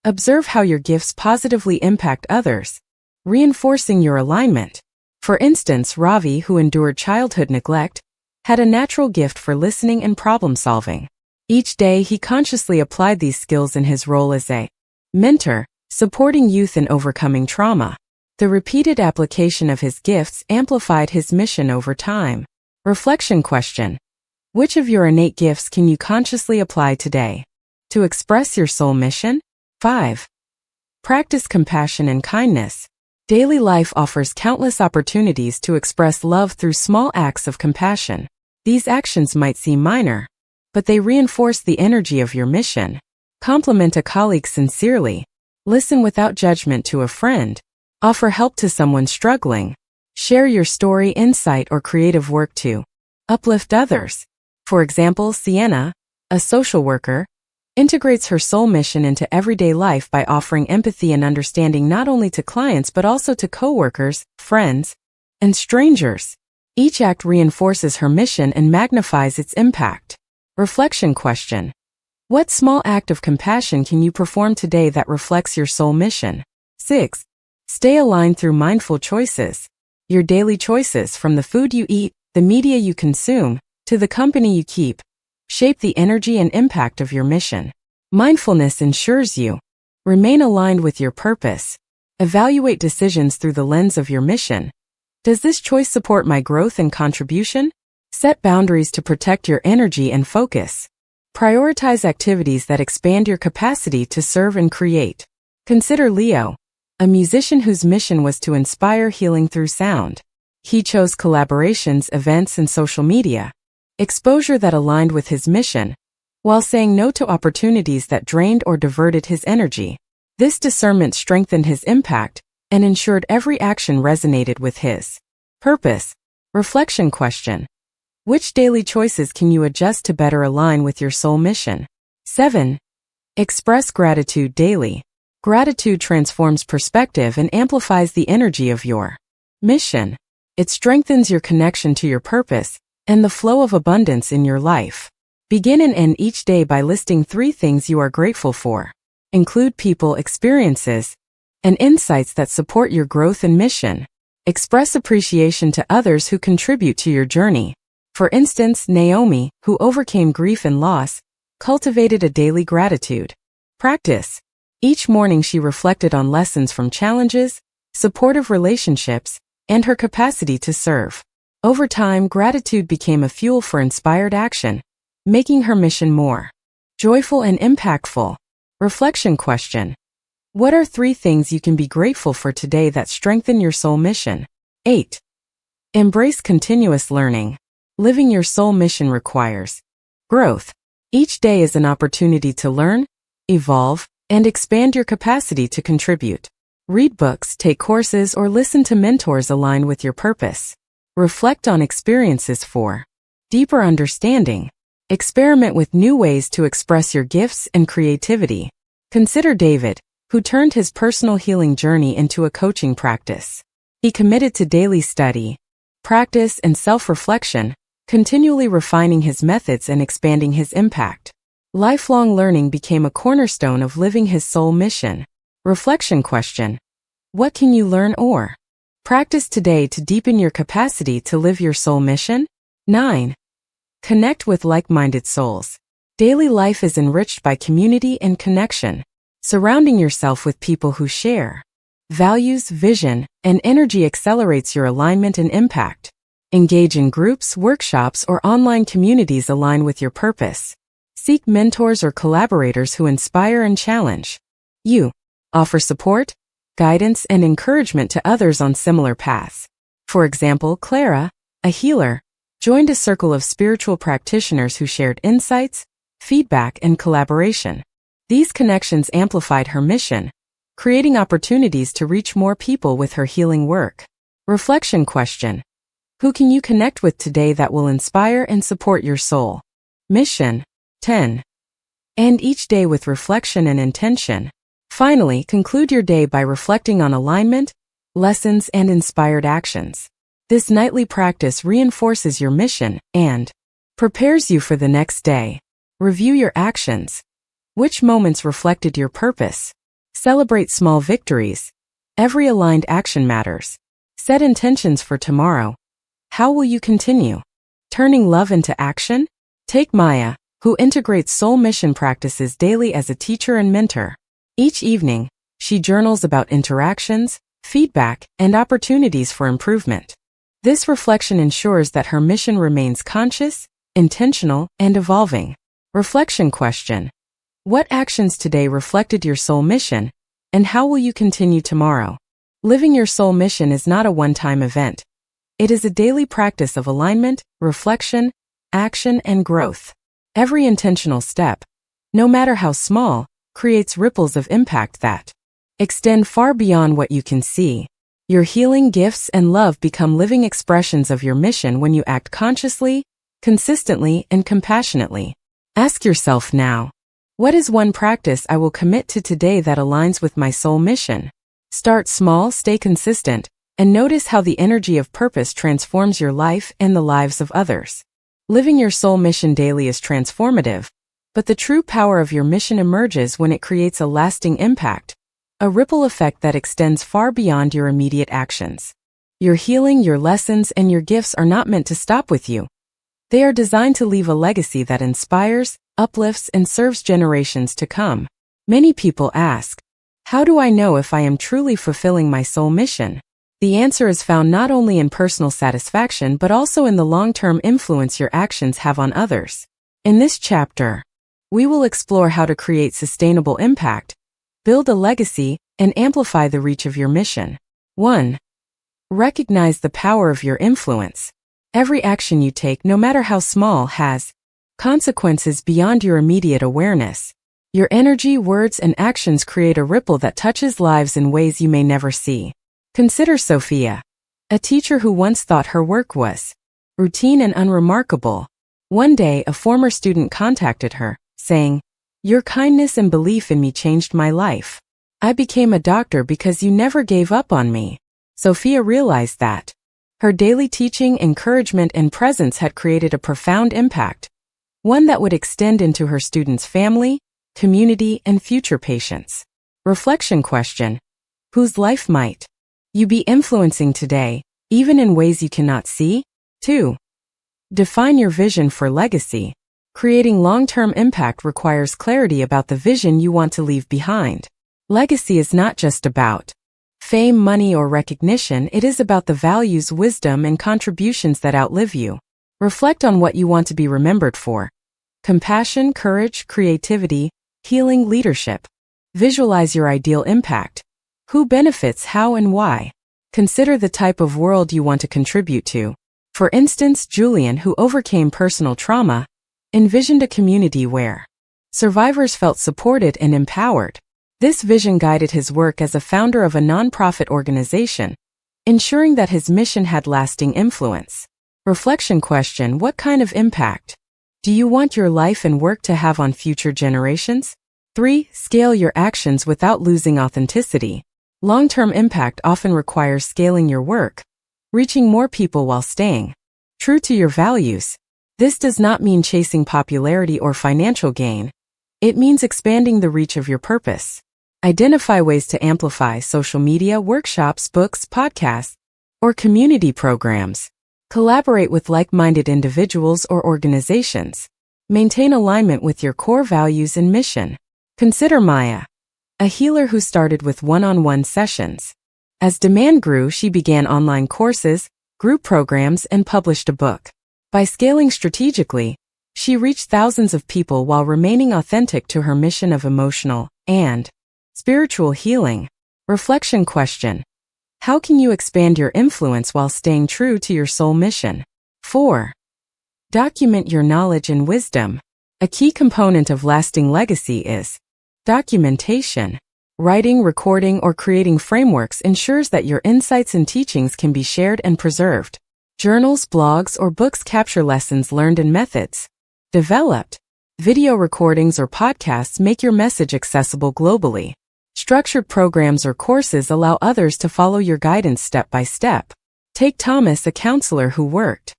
Observe how your gifts positively impact others, reinforcing your alignment. For instance, Ravi, who endured childhood neglect, had a natural gift for listening and problem-solving. Each day he consciously applied these skills in his role as a mentor, supporting youth in overcoming trauma. The repeated application of his gifts amplified his mission over time. Reflection question: which of your innate gifts can you consciously apply today to express your soul mission? 5. Practice compassion and kindness. Daily life offers countless opportunities to express love through small acts of compassion. These actions might seem minor, but they reinforce the energy of your mission. Compliment a colleague sincerely. Listen without judgment to a friend. Offer help to someone struggling. Share your story, insight, or creative work to uplift others. For example, Sienna, a social worker, integrates her soul mission into everyday life by offering empathy and understanding not only to clients but also to coworkers, friends, and strangers. Each act reinforces her mission and magnifies its impact. Reflection question: what small act of compassion can you perform today that reflects your soul mission? 6. Stay aligned through mindful choices. Your daily choices, from the food you eat, the media you consume, to the company you keep, shape the energy and impact of your mission. Mindfulness ensures you remain aligned with your purpose. Evaluate decisions through the lens of your mission. Does this choice support my growth and contribution? Set boundaries to protect your energy and focus. Prioritize activities that expand your capacity to serve and create. Consider Leo, a musician whose mission was to inspire healing through sound. He chose collaborations, events, and social media exposure that aligned with his mission, while saying no to opportunities that drained or diverted his energy. This discernment strengthened his impact and ensured every action resonated with his purpose. Reflection question: which daily choices can you adjust to better align with your soul mission? 7. Express gratitude daily. Gratitude transforms perspective and amplifies the energy of your mission. It strengthens your connection to your purpose and the flow of abundance in your life. Begin and end each day by listing 3 things you are grateful for. Include people, experiences, and insights that support your growth and mission. Express appreciation to others who contribute to your journey. For instance, Naomi, who overcame grief and loss, cultivated a daily gratitude practice. Each morning she reflected on lessons from challenges, supportive relationships, and her capacity to serve. Over time, gratitude became a fuel for inspired action, making her mission more joyful and impactful. Reflection question: what are 3 things you can be grateful for today that strengthen your soul mission? 8. Embrace continuous learning. Living your soul mission requires growth. Each day is an opportunity to learn, evolve, and expand your capacity to contribute. Read books, take courses, or listen to mentors aligned with your purpose. Reflect on experiences for deeper understanding. Experiment with new ways to express your gifts and creativity. Consider David, who turned his personal healing journey into a coaching practice. He committed to daily study, practice, and self-reflection, continually refining his methods and expanding his impact. Lifelong learning became a cornerstone of living his soul mission. Reflection question: what can you learn or practice today to deepen your capacity to live your soul mission? 9. Connect with like-minded souls. Daily life is enriched by community and connection. Surrounding yourself with people who share values, vision, and energy accelerates your alignment and impact. Engage in groups, workshops, or online communities aligned with your purpose. Seek mentors or collaborators who inspire and challenge you. Offer support, guidance, and encouragement to others on similar paths. For example, Clara, a healer, joined a circle of spiritual practitioners who shared insights, feedback, and collaboration. These connections amplified her mission, creating opportunities to reach more people with her healing work. Reflection question: who can you connect with today that will inspire and support your soul mission? 10. End each day with reflection and intention. Finally, conclude your day by reflecting on alignment, lessons, and inspired actions. This nightly practice reinforces your mission and prepares you for the next day. Review your actions. Which moments reflected your purpose? Celebrate small victories. Every aligned action matters. Set intentions for tomorrow. How will you continue turning love into action? Take Maya, who integrates soul mission practices daily as a teacher and mentor. Each evening, she journals about interactions, feedback, and opportunities for improvement. This reflection ensures that her mission remains conscious, intentional, and evolving. Reflection question: what actions today reflected your soul mission, and how will you continue tomorrow? Living your soul mission is not a one-time event. It is a daily practice of alignment, reflection, action, and growth. Every intentional step, no matter how small, creates ripples of impact that extend far beyond what you can see. Your healing gifts and love become living expressions of your mission when you act consciously, consistently, and compassionately. Ask yourself now, what is one practice I will commit to today that aligns with my soul mission? Start small, stay consistent, and notice how the energy of purpose transforms your life and the lives of others. Living your soul mission daily is transformative, but the true power of your mission emerges when it creates a lasting impact, a ripple effect that extends far beyond your immediate actions. Your healing, your lessons, and your gifts are not meant to stop with you. They are designed to leave a legacy that inspires, uplifts, and serves generations to come. Many people ask, how do I know if I am truly fulfilling my soul mission? The answer is found not only in personal satisfaction but also in the long-term influence your actions have on others. In this chapter, we will explore how to create sustainable impact, build a legacy, and amplify the reach of your mission. 1. Recognize the power of your influence. Every action you take, no matter how small, has consequences beyond your immediate awareness. Your energy, words, and actions create a ripple that touches lives in ways you may never see. Consider Sophia, a teacher who once thought her work was routine and unremarkable. One day, a former student contacted her, saying, "Your kindness and belief in me changed my life. I became a doctor because you never gave up on me." Sophia realized that her daily teaching, encouragement, and presence had created a profound impact, one that would extend into her students' family, community, and future patients. Reflection question: whose life might you be influencing today, even in ways you cannot see? 2. Define your vision for legacy. Creating long-term impact requires clarity about the vision you want to leave behind. Legacy is not just about fame, money, or recognition. It is about the values, wisdom, and contributions that outlive you. Reflect on what you want to be remembered for: compassion, courage, creativity, healing, leadership. Visualize your ideal impact. Who benefits, how, and why? Consider the type of world you want to contribute to. For instance, Julian, who overcame personal trauma, envisioned a community where survivors felt supported and empowered. This vision guided his work as a founder of a nonprofit organization, ensuring that his mission had lasting influence. Reflection question: what kind of impact do you want your life and work to have on future generations? 3. Scale your actions without losing authenticity. Long-term impact often requires scaling your work, reaching more people while staying true to your values. This does not mean chasing popularity or financial gain. It means expanding the reach of your purpose. Identify ways to amplify social media, workshops, books, podcasts, or community programs. Collaborate with like-minded individuals or organizations. Maintain alignment with your core values and mission. Consider Maya, a healer who started with one-on-one sessions. As demand grew, she began online courses, group programs, and published a book. By scaling strategically, she reached thousands of people while remaining authentic to her mission of emotional and spiritual healing. Reflection question: how can you expand your influence while staying true to your soul mission? 4. Document your knowledge and wisdom. A key component of lasting legacy is documentation. Writing, recording, or creating frameworks ensures that your insights and teachings can be shared and preserved. Journals, blogs, or books capture lessons learned and methods developed. Video recordings or podcasts make your message accessible globally. Structured programs or courses allow others to follow your guidance step by step. Take Thomas, a counselor who worked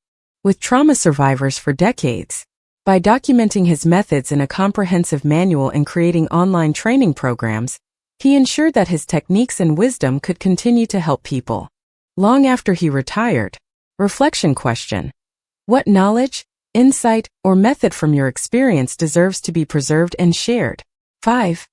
with trauma survivors for decades. By documenting his methods in a comprehensive manual and creating online training programs, he ensured that his techniques and wisdom could continue to help people long after he retired. Reflection question: what knowledge, insight, or method from your experience deserves to be preserved and shared? 5.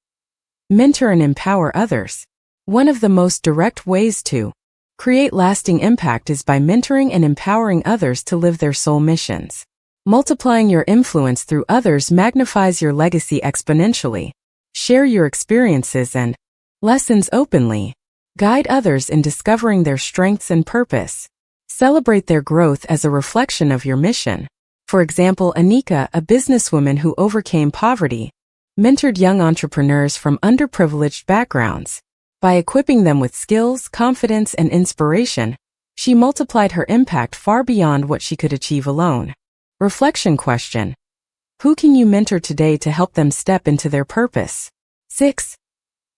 Mentor and empower others. One of the most direct ways to create lasting impact is by mentoring and empowering others to live their soul missions. Multiplying your influence through others magnifies your legacy exponentially. Share your experiences and lessons openly. Guide others in discovering their strengths and purpose. Celebrate their growth as a reflection of your mission. For example, Anika, a businesswoman who overcame poverty, mentored young entrepreneurs from underprivileged backgrounds. By equipping them with skills, confidence, and inspiration, she multiplied her impact far beyond what she could achieve alone. Reflection question: who can you mentor today to help them step into their purpose? 6.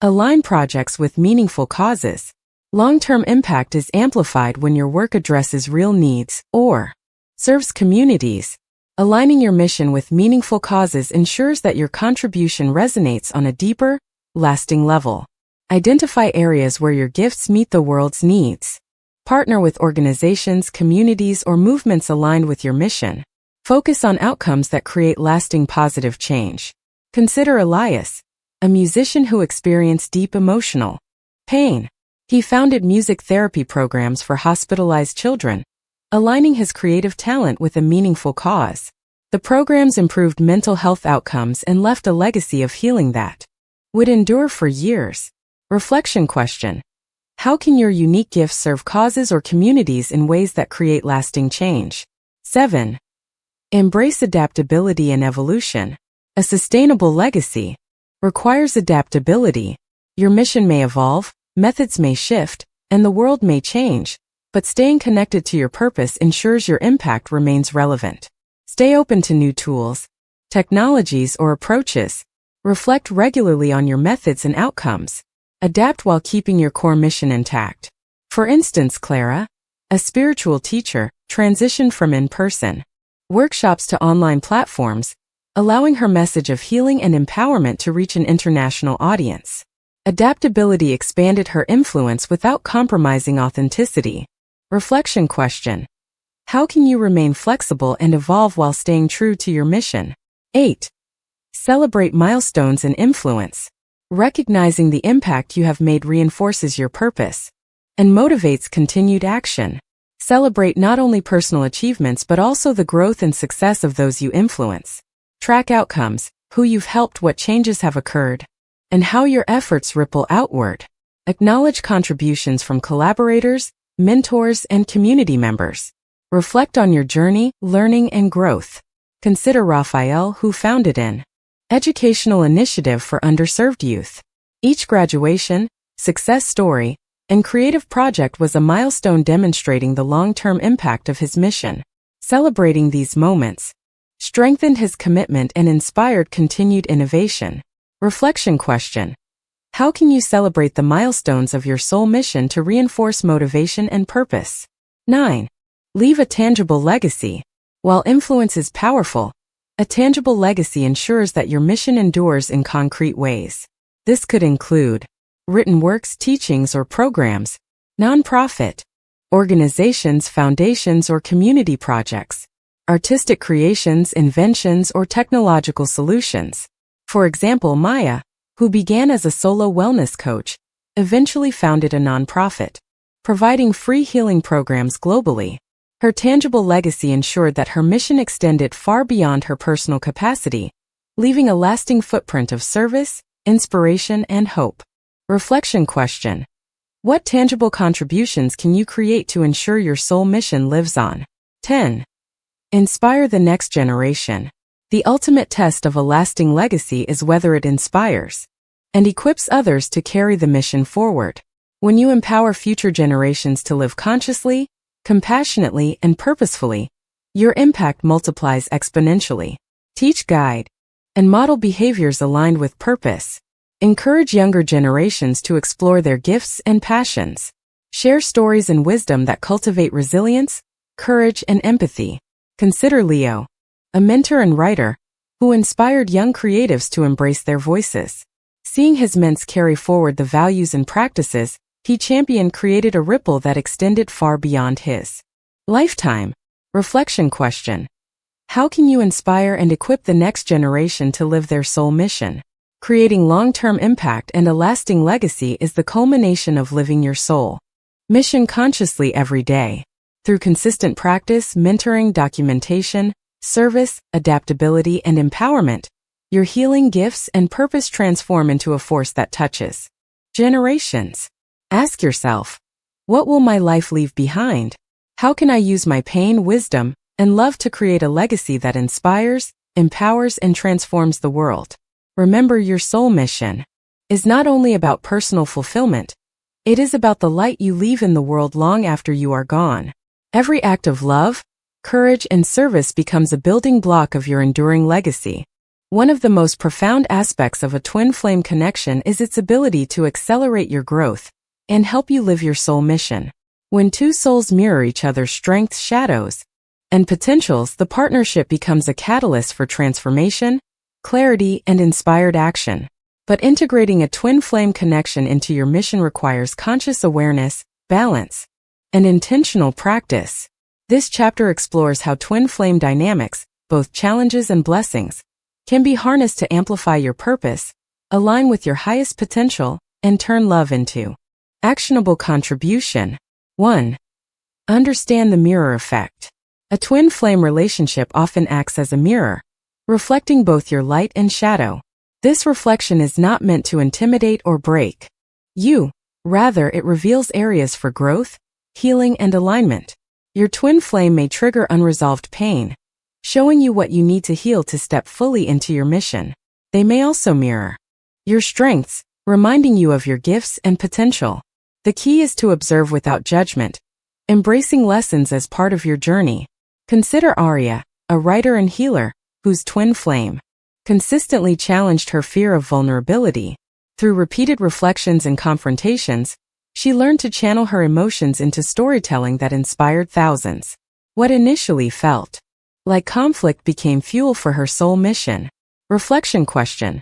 Align projects with meaningful causes. Long-term impact is amplified when your work addresses real needs or serves communities. Aligning your mission with meaningful causes ensures that your contribution resonates on a deeper, lasting level. Identify areas where your gifts meet the world's needs. Partner with organizations, communities, or movements aligned with your mission. Focus on outcomes that create lasting positive change. Consider Elias, a musician who experienced deep emotional pain. He founded music therapy programs for hospitalized children, aligning his creative talent with a meaningful cause. The programs improved mental health outcomes and left a legacy of healing that would endure for years. Reflection question: how can your unique gifts serve causes or communities in ways that create lasting change? 7. Embrace adaptability and evolution. A sustainable legacy requires adaptability. Your mission may evolve, methods may shift, and the world may change, but staying connected to your purpose ensures your impact remains relevant. Stay open to new tools, technologies, or approaches. Reflect regularly on your methods and outcomes. Adapt while keeping your core mission intact. For instance, Clara, a spiritual teacher, transitioned from in-person workshops to online platforms, allowing her message of healing and empowerment to reach an international audience. Adaptability expanded her influence without compromising authenticity. Reflection question: how can you remain flexible and evolve while staying true to your mission? 8. Celebrate milestones and influence. Recognizing the impact you have made reinforces your purpose and motivates continued action. Celebrate not only personal achievements but also the growth and success of those you influence. Track outcomes, who you've helped, what changes have occurred, and how your efforts ripple outward. Acknowledge contributions from collaborators, mentors, and community members. Reflect on your journey, learning, and growth. Consider Raphael, who founded an educational initiative for underserved youth. Each graduation, success story, and creative project was a milestone demonstrating the long-term impact of his mission. Celebrating these moments strengthened his commitment and inspired continued innovation. Reflection question. How can you celebrate the milestones of your soul mission to reinforce motivation and purpose? 9. Leave a tangible legacy. While influence is powerful, a tangible legacy ensures that your mission endures in concrete ways. This could include written works, teachings, or programs, nonprofit organizations, foundations, or community projects, artistic creations, inventions, or technological solutions. For example, Maya, who began as a solo wellness coach, eventually founded a nonprofit, providing free healing programs globally. Her tangible legacy ensured that her mission extended far beyond her personal capacity, leaving a lasting footprint of service, inspiration, and hope. Reflection question. What tangible contributions can you create to ensure your soul mission lives on? 10. Inspire the next generation. The ultimate test of a lasting legacy is whether it inspires and equips others to carry the mission forward. When you empower future generations to live consciously, compassionately, and purposefully, your impact multiplies exponentially. Teach, guide, and model behaviors aligned with purpose. Encourage younger generations to explore their gifts and passions. Share stories and wisdom that cultivate resilience, courage, and empathy. Consider Leo, a mentor and writer, who inspired young creatives to embrace their voices. Seeing his mentor carry forward the values and practices he championed created a ripple that extended far beyond his lifetime. Reflection question. How can you inspire and equip the next generation to live their soul mission? Creating long-term impact and a lasting legacy is the culmination of living your soul mission consciously every day. Through consistent practice, mentoring, documentation, service, adaptability, and empowerment, your healing gifts and purpose transform into a force that touches generations. Ask yourself, what will my life leave behind? How can I use my pain, wisdom, and love to create a legacy that inspires, empowers, and transforms the world? Remember, your soul mission is not only about personal fulfillment, it is about the light you leave in the world long after you are gone. Every act of love, courage, and service becomes a building block of your enduring legacy. One of the most profound aspects of a twin flame connection is its ability to accelerate your growth and help you live your soul mission. When two souls mirror each other's strengths, shadows, and potentials, the partnership becomes a catalyst for transformation, clarity, and inspired action. But integrating a twin flame connection into your mission requires conscious awareness, balance, and intentional practice. This chapter explores how twin flame dynamics, both challenges and blessings, can be harnessed to amplify your purpose, align with your highest potential, and turn love into actionable contribution. 1. Understand the mirror effect. A twin flame relationship often acts as a mirror, reflecting both your light and shadow. This reflection is not meant to intimidate or break you. Rather, it reveals areas for growth, healing, and alignment. Your twin flame may trigger unresolved pain, showing you what you need to heal to step fully into your mission. They may also mirror your strengths, reminding you of your gifts and potential. The key is to observe without judgment, embracing lessons as part of your journey. Consider Arya, a writer and healer, whose twin flame consistently challenged her fear of vulnerability. Through repeated reflections and confrontations, she learned to channel her emotions into storytelling that inspired thousands. What initially felt like conflict became fuel for her soul mission. Reflection question.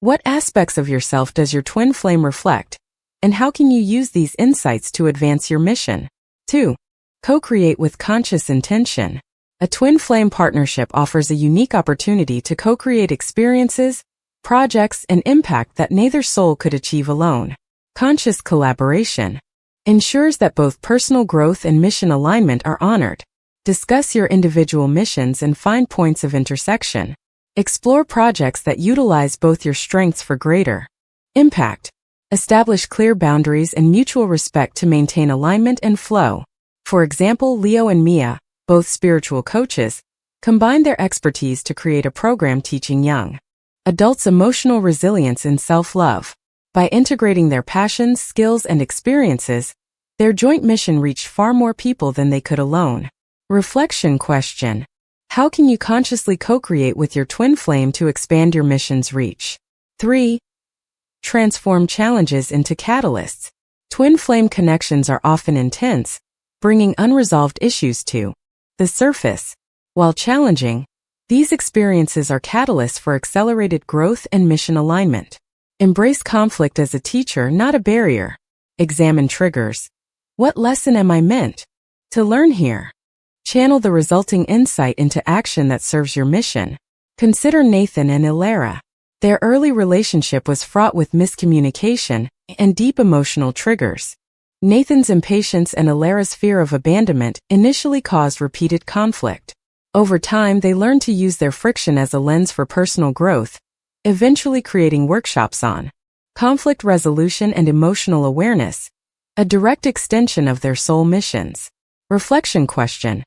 What aspects of yourself does your twin flame reflect, and how can you use these insights to advance your mission? 2. Co-create with conscious intention. A twin flame partnership offers a unique opportunity to co-create experiences, projects, and impact that neither soul could achieve alone. Conscious collaboration ensures that both personal growth and mission alignment are honored. Discuss your individual missions and find points of intersection. Explore projects that utilize both your strengths for greater impact. Establish clear boundaries and mutual respect to maintain alignment and flow. For example, Leo and Mia, both spiritual coaches, combined their expertise to create a program teaching young adults emotional resilience and self-love. By integrating their passions, skills, and experiences, their joint mission reached far more people than they could alone. Reflection question. How can you consciously co-create with your twin flame to expand your mission's reach? 3. Transform challenges into catalysts. Twin flame connections are often intense, bringing unresolved issues to the surface. While challenging, these experiences are catalysts for accelerated growth and mission alignment. Embrace conflict as a teacher, not a barrier. Examine triggers. What lesson am I meant to learn here? Channel the resulting insight into action that serves your mission. Consider Nathan and Ilara. Their early relationship was fraught with miscommunication and deep emotional triggers. Nathan's impatience and Ilara's fear of abandonment initially caused repeated conflict. Over time, they learned to use their friction as a lens for personal growth, eventually creating workshops on conflict resolution and emotional awareness, a direct extension of their soul missions. Reflection question: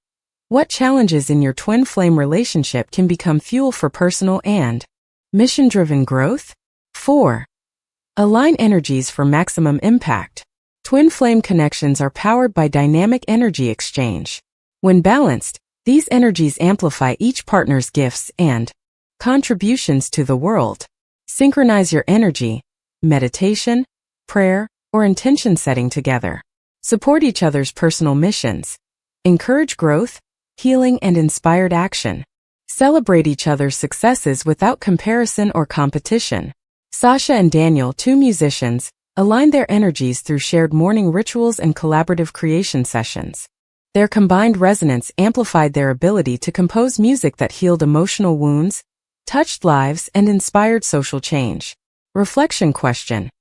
what challenges in your twin flame relationship can become fuel for personal and mission-driven growth? 4. Align energies for maximum impact. Twin flame connections are powered by dynamic energy exchange. When balanced, these energies amplify each partner's gifts and contributions to the world. Synchronize your energy, meditation, prayer, or intention setting together. Support each other's personal missions. Encourage growth, healing, and inspired action. Celebrate each other's successes without comparison or competition. Sasha and Daniel, two musicians, aligned their energies through shared morning rituals and collaborative creation sessions. Their combined resonance amplified their ability to compose music that healed emotional wounds, touched lives, and inspired social change. Reflection question: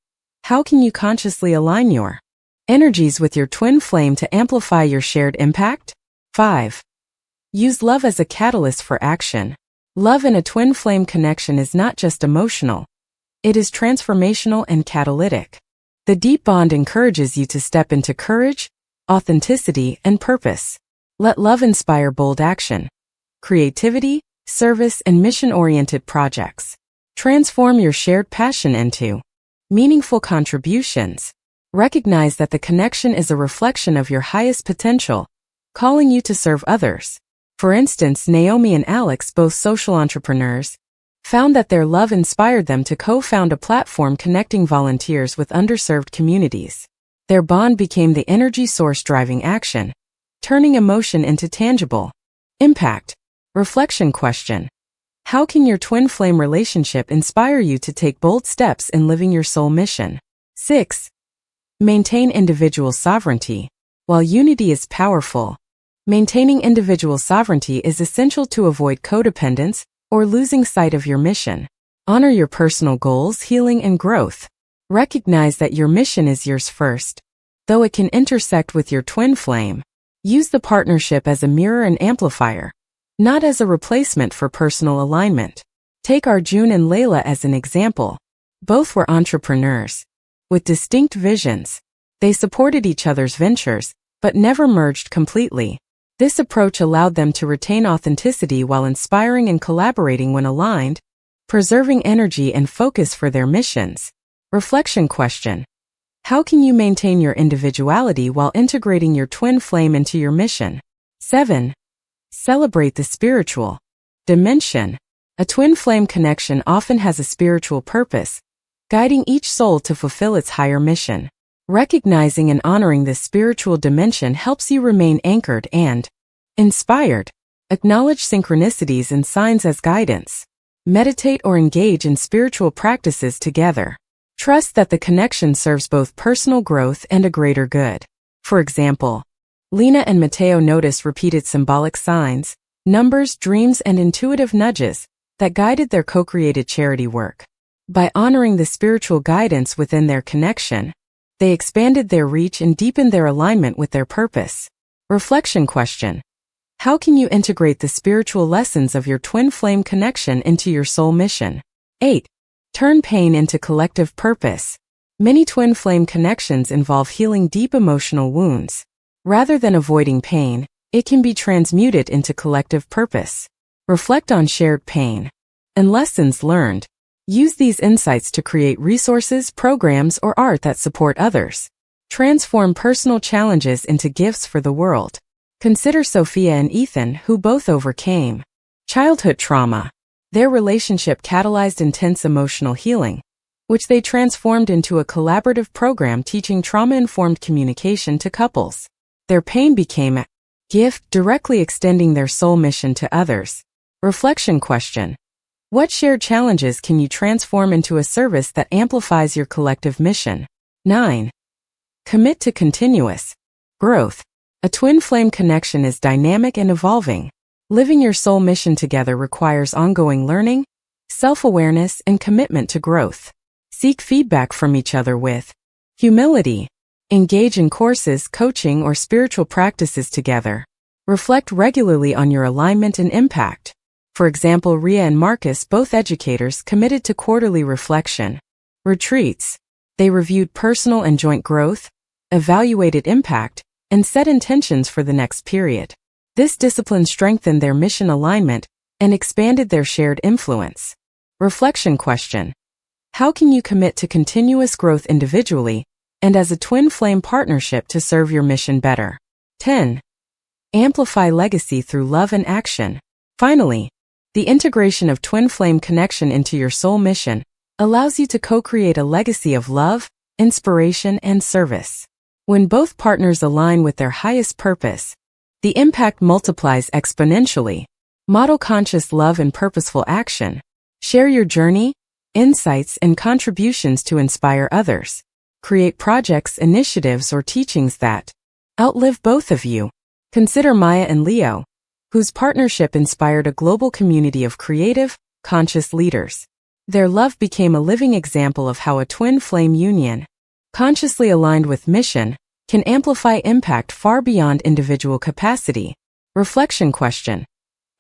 how can you consciously align your energies with your twin flame to amplify your shared impact? 5. Use love as a catalyst for action. Love in a twin flame connection is not just emotional. It is transformational and catalytic. The deep bond encourages you to step into courage, authenticity, and purpose. Let love inspire bold action, creativity, service, and mission-oriented projects. Transform your shared passion into meaningful contributions. Recognize that the connection is a reflection of your highest potential, calling you to serve others. For instance, Naomi and Alex, both social entrepreneurs, found that their love inspired them to co-found a platform connecting volunteers with underserved communities. Their bond became the energy source driving action, turning emotion into tangible impact. Reflection question: how can your twin flame relationship inspire you to take bold steps in living your soul mission? 6. Maintain individual sovereignty. While unity is powerful, maintaining individual sovereignty is essential to avoid codependence or losing sight of your mission. Honor your personal goals, healing, and growth. Recognize that your mission is yours first. Though it can intersect with your twin flame, use the partnership as a mirror and amplifier, not as a replacement for personal alignment. Take Arjun and Layla as an example. Both were entrepreneurs with distinct visions. They supported each other's ventures, but never merged completely. This approach allowed them to retain authenticity while inspiring and collaborating when aligned, preserving energy and focus for their missions. Reflection question: how can you maintain your individuality while integrating your twin flame into your mission? 7. Celebrate the spiritual dimension. A twin flame connection often has a spiritual purpose, guiding each soul to fulfill its higher mission. Recognizing and honoring this spiritual dimension helps you remain anchored and inspired. Acknowledge synchronicities and signs as guidance. Meditate or engage in spiritual practices together. Trust that the connection serves both personal growth and a greater good. For example, Lena and Mateo noticed repeated symbolic signs, numbers, dreams, and intuitive nudges that guided their co-created charity work. By honoring the spiritual guidance within their connection, they expanded their reach and deepened their alignment with their purpose. Reflection question: how can you integrate the spiritual lessons of your twin flame connection into your soul mission? 8. Turn pain into collective purpose. Many twin flame connections involve healing deep emotional wounds. Rather than avoiding pain, it can be transmuted into collective purpose. Reflect on shared pain and lessons learned. Use these insights to create resources, programs, or art that support others. Transform personal challenges into gifts for the world. Consider Sophia and Ethan, who both overcame childhood trauma. Their relationship catalyzed intense emotional healing, which they transformed into a collaborative program teaching trauma-informed communication to couples. Their pain became a gift, directly extending their soul mission to others. Reflection question: what shared challenges can you transform into a service that amplifies your collective mission? 9. Commit to continuous growth. A twin flame connection is dynamic and evolving. Living your soul mission together requires ongoing learning, self-awareness, and commitment to growth. Seek feedback from each other with humility. Engage in courses, coaching, or spiritual practices together. Reflect regularly on your alignment and impact. For example, Ria and Marcus, both educators, committed to quarterly reflection retreats. They reviewed personal and joint growth, evaluated impact, and set intentions for the next period. This discipline strengthened their mission alignment and expanded their shared influence. Reflection question: how can you commit to continuous growth individually and as a twin flame partnership to serve your mission better? 10. Amplify legacy through love and action. Finally, the integration of twin flame connection into your soul mission allows you to co-create a legacy of love, inspiration, and service. When both partners align with their highest purpose, the impact multiplies exponentially. Model conscious love and purposeful action. Share your journey, insights, and contributions to inspire others. Create projects, initiatives, or teachings that outlive both of you. Consider Maya and Leo, whose partnership inspired a global community of creative, conscious leaders. Their love became a living example of how a twin flame union, consciously aligned with mission, can amplify impact far beyond individual capacity. Reflection question: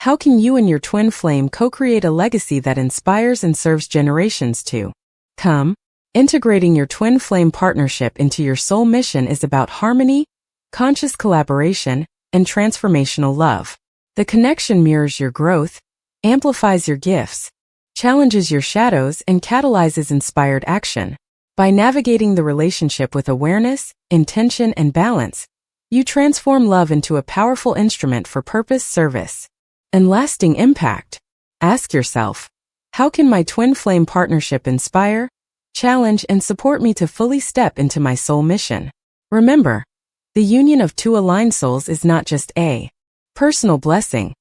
how can you and your twin flame co-create a legacy that inspires and serves generations to come? Integrating your twin flame partnership into your soul mission is about harmony, conscious collaboration, and transformational love. The connection mirrors your growth, amplifies your gifts, challenges your shadows, and catalyzes inspired action. By navigating the relationship with awareness, intention, and balance, you transform love into a powerful instrument for purpose, service, and lasting impact. Ask yourself, how can my twin flame partnership inspire, challenge, and support me to fully step into my soul mission? Remember, the union of two aligned souls is not just a personal blessing.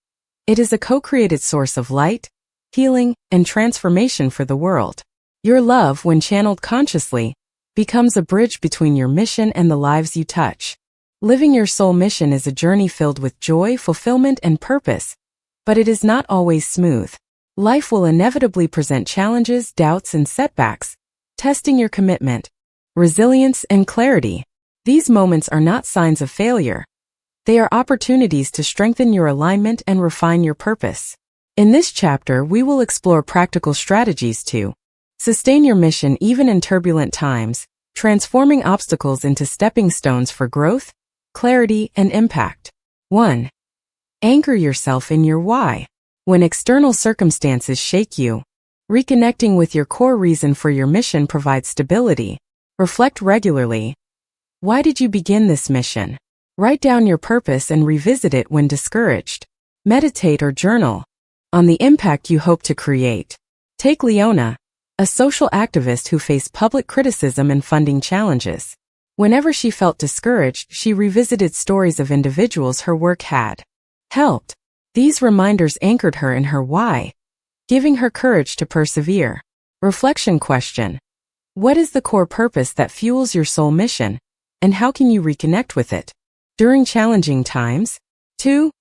It is a co-created source of light, healing, and transformation for the world. Your love, when channeled consciously, becomes a bridge between your mission and the lives you touch. Living your soul mission is a journey filled with joy, fulfillment, and purpose, but it is not always smooth. Life will inevitably present challenges, doubts, and setbacks, testing your commitment, resilience, and clarity. These moments are not signs of failure. They are opportunities to strengthen your alignment and refine your purpose. In this chapter, we will explore practical strategies to sustain your mission even in turbulent times, transforming obstacles into stepping stones for growth, clarity, and impact. 1. Anchor yourself in your why. When external circumstances shake you, reconnecting with your core reason for your mission provides stability. Reflect regularly. Why did you begin this mission? Write down your purpose and revisit it when discouraged. Meditate or journal on the impact you hope to create. Take Leona, a social activist who faced public criticism and funding challenges. Whenever she felt discouraged, she revisited stories of individuals her work had helped. These reminders anchored her in her why, giving her courage to persevere. Reflection question: what is the core purpose that fuels your soul mission, and how can you reconnect with it during challenging times? 2.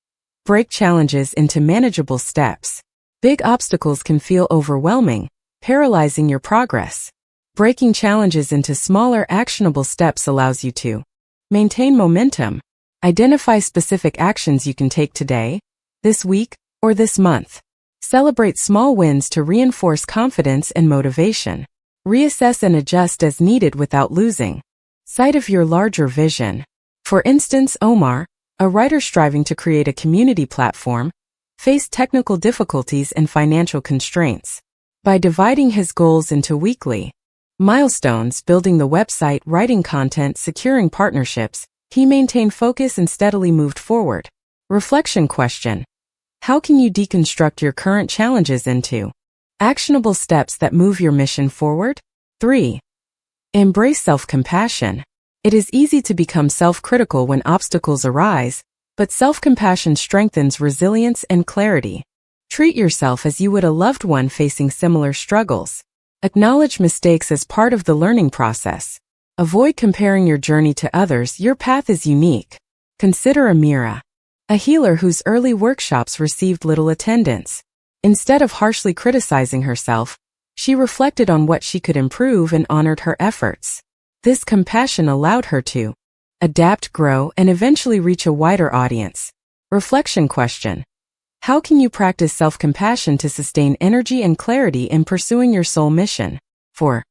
Break challenges into manageable steps. Big obstacles can feel overwhelming, paralyzing your progress. Breaking challenges into smaller, actionable steps allows you to maintain momentum. Identify specific actions you can take today, this week, or this month. Celebrate small wins to reinforce confidence and motivation. Reassess and adjust as needed without losing sight of your larger vision. For instance, Omar, a writer striving to create a community platform, faced technical difficulties and financial constraints. By dividing his goals into weekly milestones, building the website, writing content, securing partnerships, he maintained focus and steadily moved forward. Reflection question: How can you deconstruct your current challenges into actionable steps that move your mission forward? 3. Embrace self-compassion. It is easy to become self-critical when obstacles arise, but self-compassion strengthens resilience and clarity. Treat yourself as you would a loved one facing similar struggles. Acknowledge mistakes as part of the learning process. Avoid comparing your journey to others. Your path is unique. Consider Amira, a healer whose early workshops received little attendance. Instead of harshly criticizing herself, she reflected on what she could improve and honored her efforts. This compassion allowed her to adapt, grow, and eventually reach a wider audience. Reflection question: how can you practice self-compassion to sustain energy and clarity in pursuing your soul mission? 4.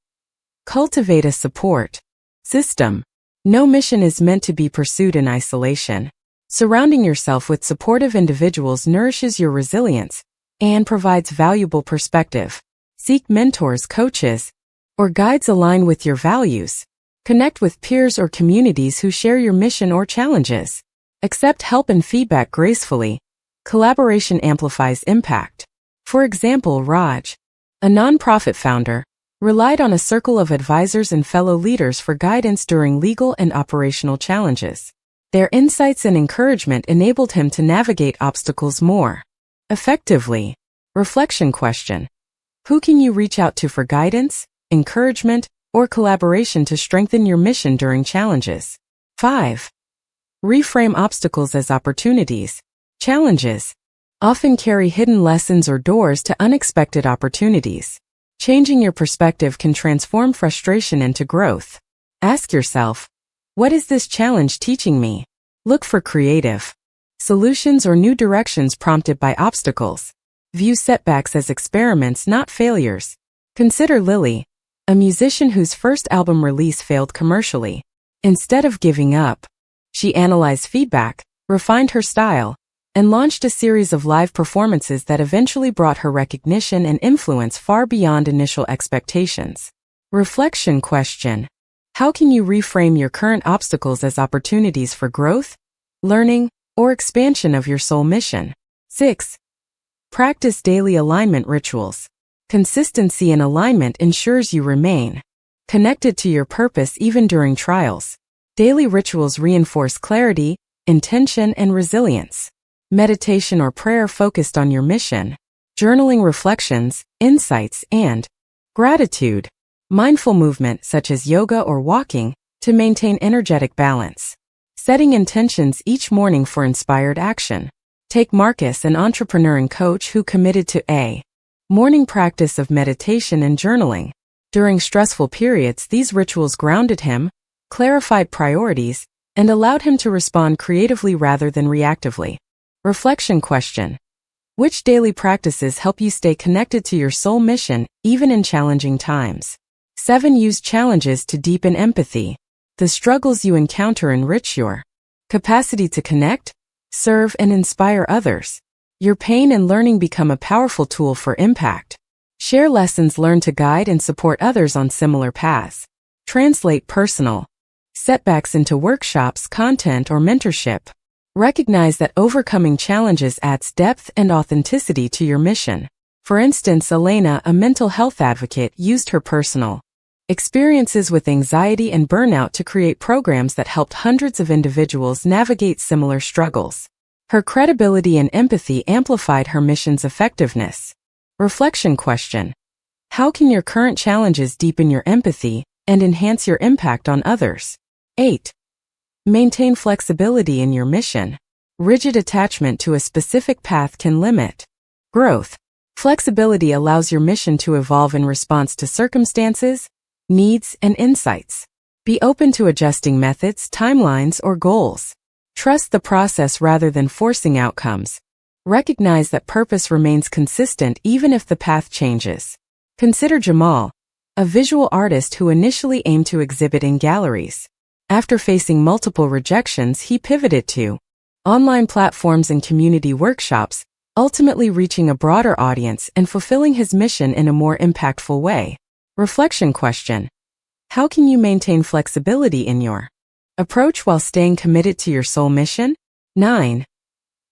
Cultivate a support system. No mission is meant to be pursued in isolation. Surrounding yourself with supportive individuals nourishes your resilience and provides valuable perspective. Seek mentors, coaches, or guides aligned with your values. Connect with peers or communities who share your mission or challenges. Accept help and feedback gracefully. Collaboration amplifies impact. For example, Raj, a nonprofit founder, relied on a circle of advisors and fellow leaders for guidance during legal and operational challenges. Their insights and encouragement enabled him to navigate obstacles more effectively. Reflection question: who can you reach out to for guidance, encouragement, or collaboration to strengthen your mission during challenges? 5. Reframe obstacles as opportunities. Challenges often carry hidden lessons or doors to unexpected opportunities. Changing your perspective can transform frustration into growth. Ask yourself, what is this challenge teaching me? Look for creative solutions or new directions prompted by obstacles. View setbacks as experiments, not failures. Consider Lily, a musician whose first album release failed commercially. Instead of giving up, she analyzed feedback, refined her style, and launched a series of live performances that eventually brought her recognition and influence far beyond initial expectations. Reflection question: how can you reframe your current obstacles as opportunities for growth, learning, or expansion of your soul mission? 6. Practice daily alignment rituals. Consistency and alignment ensures you remain connected to your purpose even during trials. Daily rituals reinforce clarity, intention, and resilience. Meditation or prayer focused on your mission. Journaling reflections, insights, and gratitude. Mindful movement such as yoga or walking to maintain energetic balance. Setting intentions each morning for inspired action. Take Marcus, an entrepreneur and coach who committed to a morning practice of meditation and journaling. During stressful periods, these rituals grounded him, clarified priorities, and allowed him to respond creatively rather than reactively. Reflection question: which daily practices help you stay connected to your soul mission, even in challenging times? 7. Use challenges to deepen empathy. The struggles you encounter enrich your capacity to connect, serve, and inspire others. Your pain and learning become a powerful tool for impact. Share lessons learned to guide and support others on similar paths. Translate personal setbacks into workshops, content, or mentorship. Recognize that overcoming challenges adds depth and authenticity to your mission. For instance, Elena, a mental health advocate, used her personal experiences with anxiety and burnout to create programs that helped hundreds of individuals navigate similar struggles. Her credibility and empathy amplified her mission's effectiveness. Reflection question: how can your current challenges deepen your empathy and enhance your impact on others? 8. Maintain flexibility in your mission. Rigid attachment to a specific path can limit growth. Flexibility allows your mission to evolve in response to circumstances, needs, and insights. Be open to adjusting methods, timelines, or goals. Trust the process rather than forcing outcomes. Recognize that purpose remains consistent even if the path changes. Consider Jamal, a visual artist who initially aimed to exhibit in galleries. After facing multiple rejections, he pivoted to online platforms and community workshops, ultimately reaching a broader audience and fulfilling his mission in a more impactful way. Reflection question: how can you maintain flexibility in your approach while staying committed to your soul mission? 9.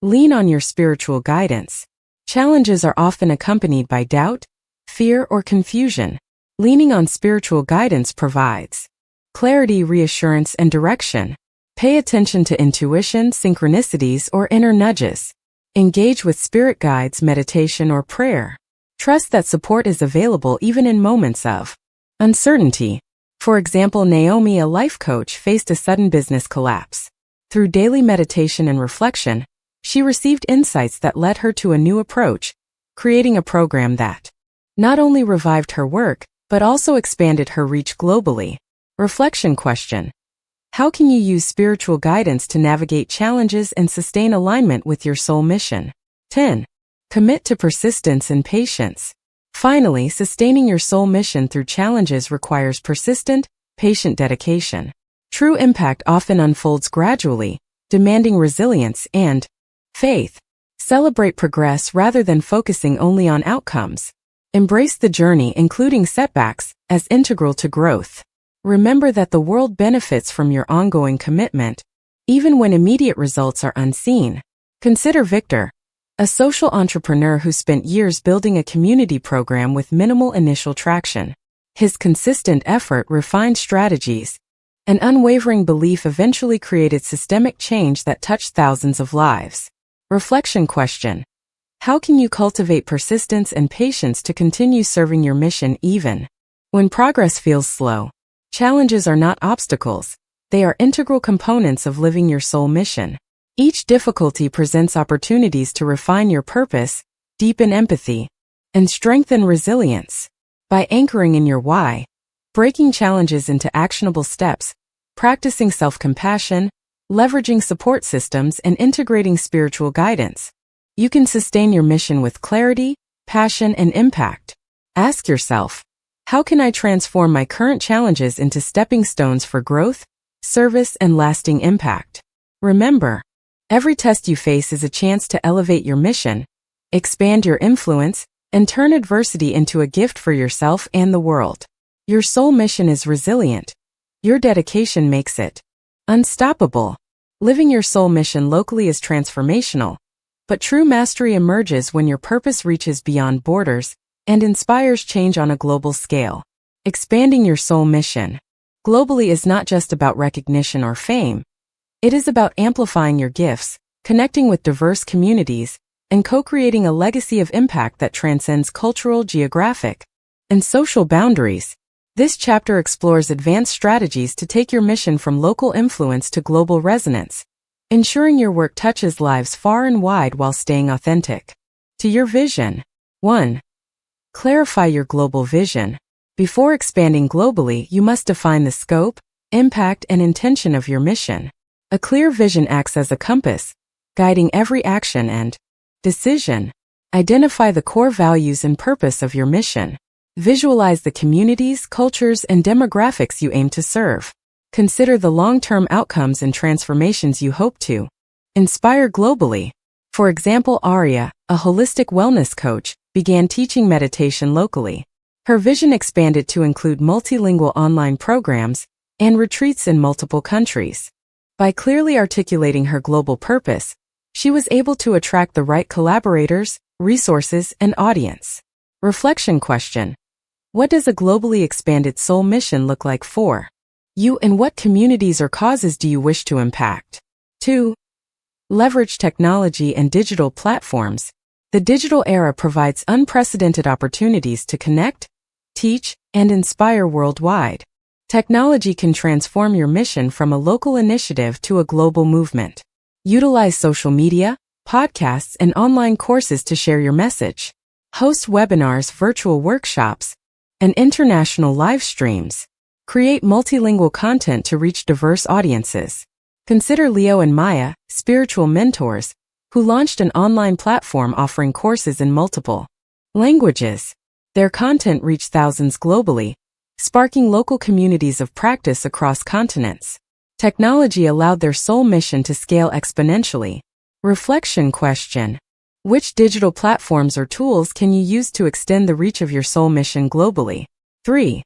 Lean on your spiritual guidance. Challenges are often accompanied by doubt, fear, or confusion. Leaning on spiritual guidance provides clarity, reassurance, and direction. Pay attention to intuition, synchronicities, or inner nudges. Engage with spirit guides, meditation, or prayer. Trust that support is available even in moments of uncertainty. For example, Naomi, a life coach, faced a sudden business collapse. Through daily meditation and reflection, she received insights that led her to a new approach, creating a program that not only revived her work, but also expanded her reach globally. Reflection question: how can you use spiritual guidance to navigate challenges and sustain alignment with your soul mission? 10. Commit to persistence and patience. Finally, sustaining your soul mission through challenges requires persistent, patient dedication. True impact often unfolds gradually, demanding resilience and faith. Celebrate progress rather than focusing only on outcomes. Embrace the journey, including setbacks, as integral to growth. Remember that the world benefits from your ongoing commitment, even when immediate results are unseen. Consider Victor, a social entrepreneur who spent years building a community program with minimal initial traction. His consistent effort, refined strategies, and unwavering belief eventually created systemic change that touched thousands of lives. Reflection question: how can you cultivate persistence and patience to continue serving your mission even when progress feels slow? Challenges are not obstacles, they are integral components of living your soul mission. Each difficulty presents opportunities to refine your purpose, deepen empathy, and strengthen resilience. By anchoring in your why, breaking challenges into actionable steps, practicing self-compassion, leveraging support systems, and integrating spiritual guidance, you can sustain your mission with clarity, passion, and impact. Ask yourself, how can I transform my current challenges into stepping stones for growth, service, and lasting impact? Remember, every test you face is a chance to elevate your mission, expand your influence, and turn adversity into a gift for yourself and the world. Your soul mission is resilient. Your dedication makes it unstoppable. Living your soul mission locally is transformational, but true mastery emerges when your purpose reaches beyond borders and inspires change on a global scale. Expanding your soul mission globally is not just about recognition or fame. It is about amplifying your gifts, connecting with diverse communities, and co-creating a legacy of impact that transcends cultural, geographic, and social boundaries. This chapter explores advanced strategies to take your mission from local influence to global resonance, ensuring your work touches lives far and wide while staying authentic to your vision. 1. Clarify your global vision. Before expanding globally, you must define the scope, impact, and intention of your mission. A clear vision acts as a compass, guiding every action and decision. Identify the core values and purpose of your mission. Visualize the communities, cultures, and demographics you aim to serve. Consider the long-term outcomes and transformations you hope to inspire globally. For example, Arya, a holistic wellness coach, began teaching meditation locally. Her vision expanded to include multilingual online programs and retreats in multiple countries. By clearly articulating her global purpose, she was able to attract the right collaborators, resources, and audience. Reflection question: what does a globally expanded soul mission look like for you, and what communities or causes do you wish to impact? 2. Leverage technology and digital platforms. The digital era provides unprecedented opportunities to connect, teach, and inspire worldwide. Technology can transform your mission from a local initiative to a global movement. Utilize social media, podcasts, and online courses to share your message. Host webinars, virtual workshops, and international live streams. Create multilingual content to reach diverse audiences. Consider Leo and Maya, spiritual mentors, who launched an online platform offering courses in multiple languages. Their content reached thousands globally, sparking local communities of practice across continents. Technology allowed their soul mission to scale exponentially. Reflection question: which digital platforms or tools can you use to extend the reach of your soul mission globally? 3.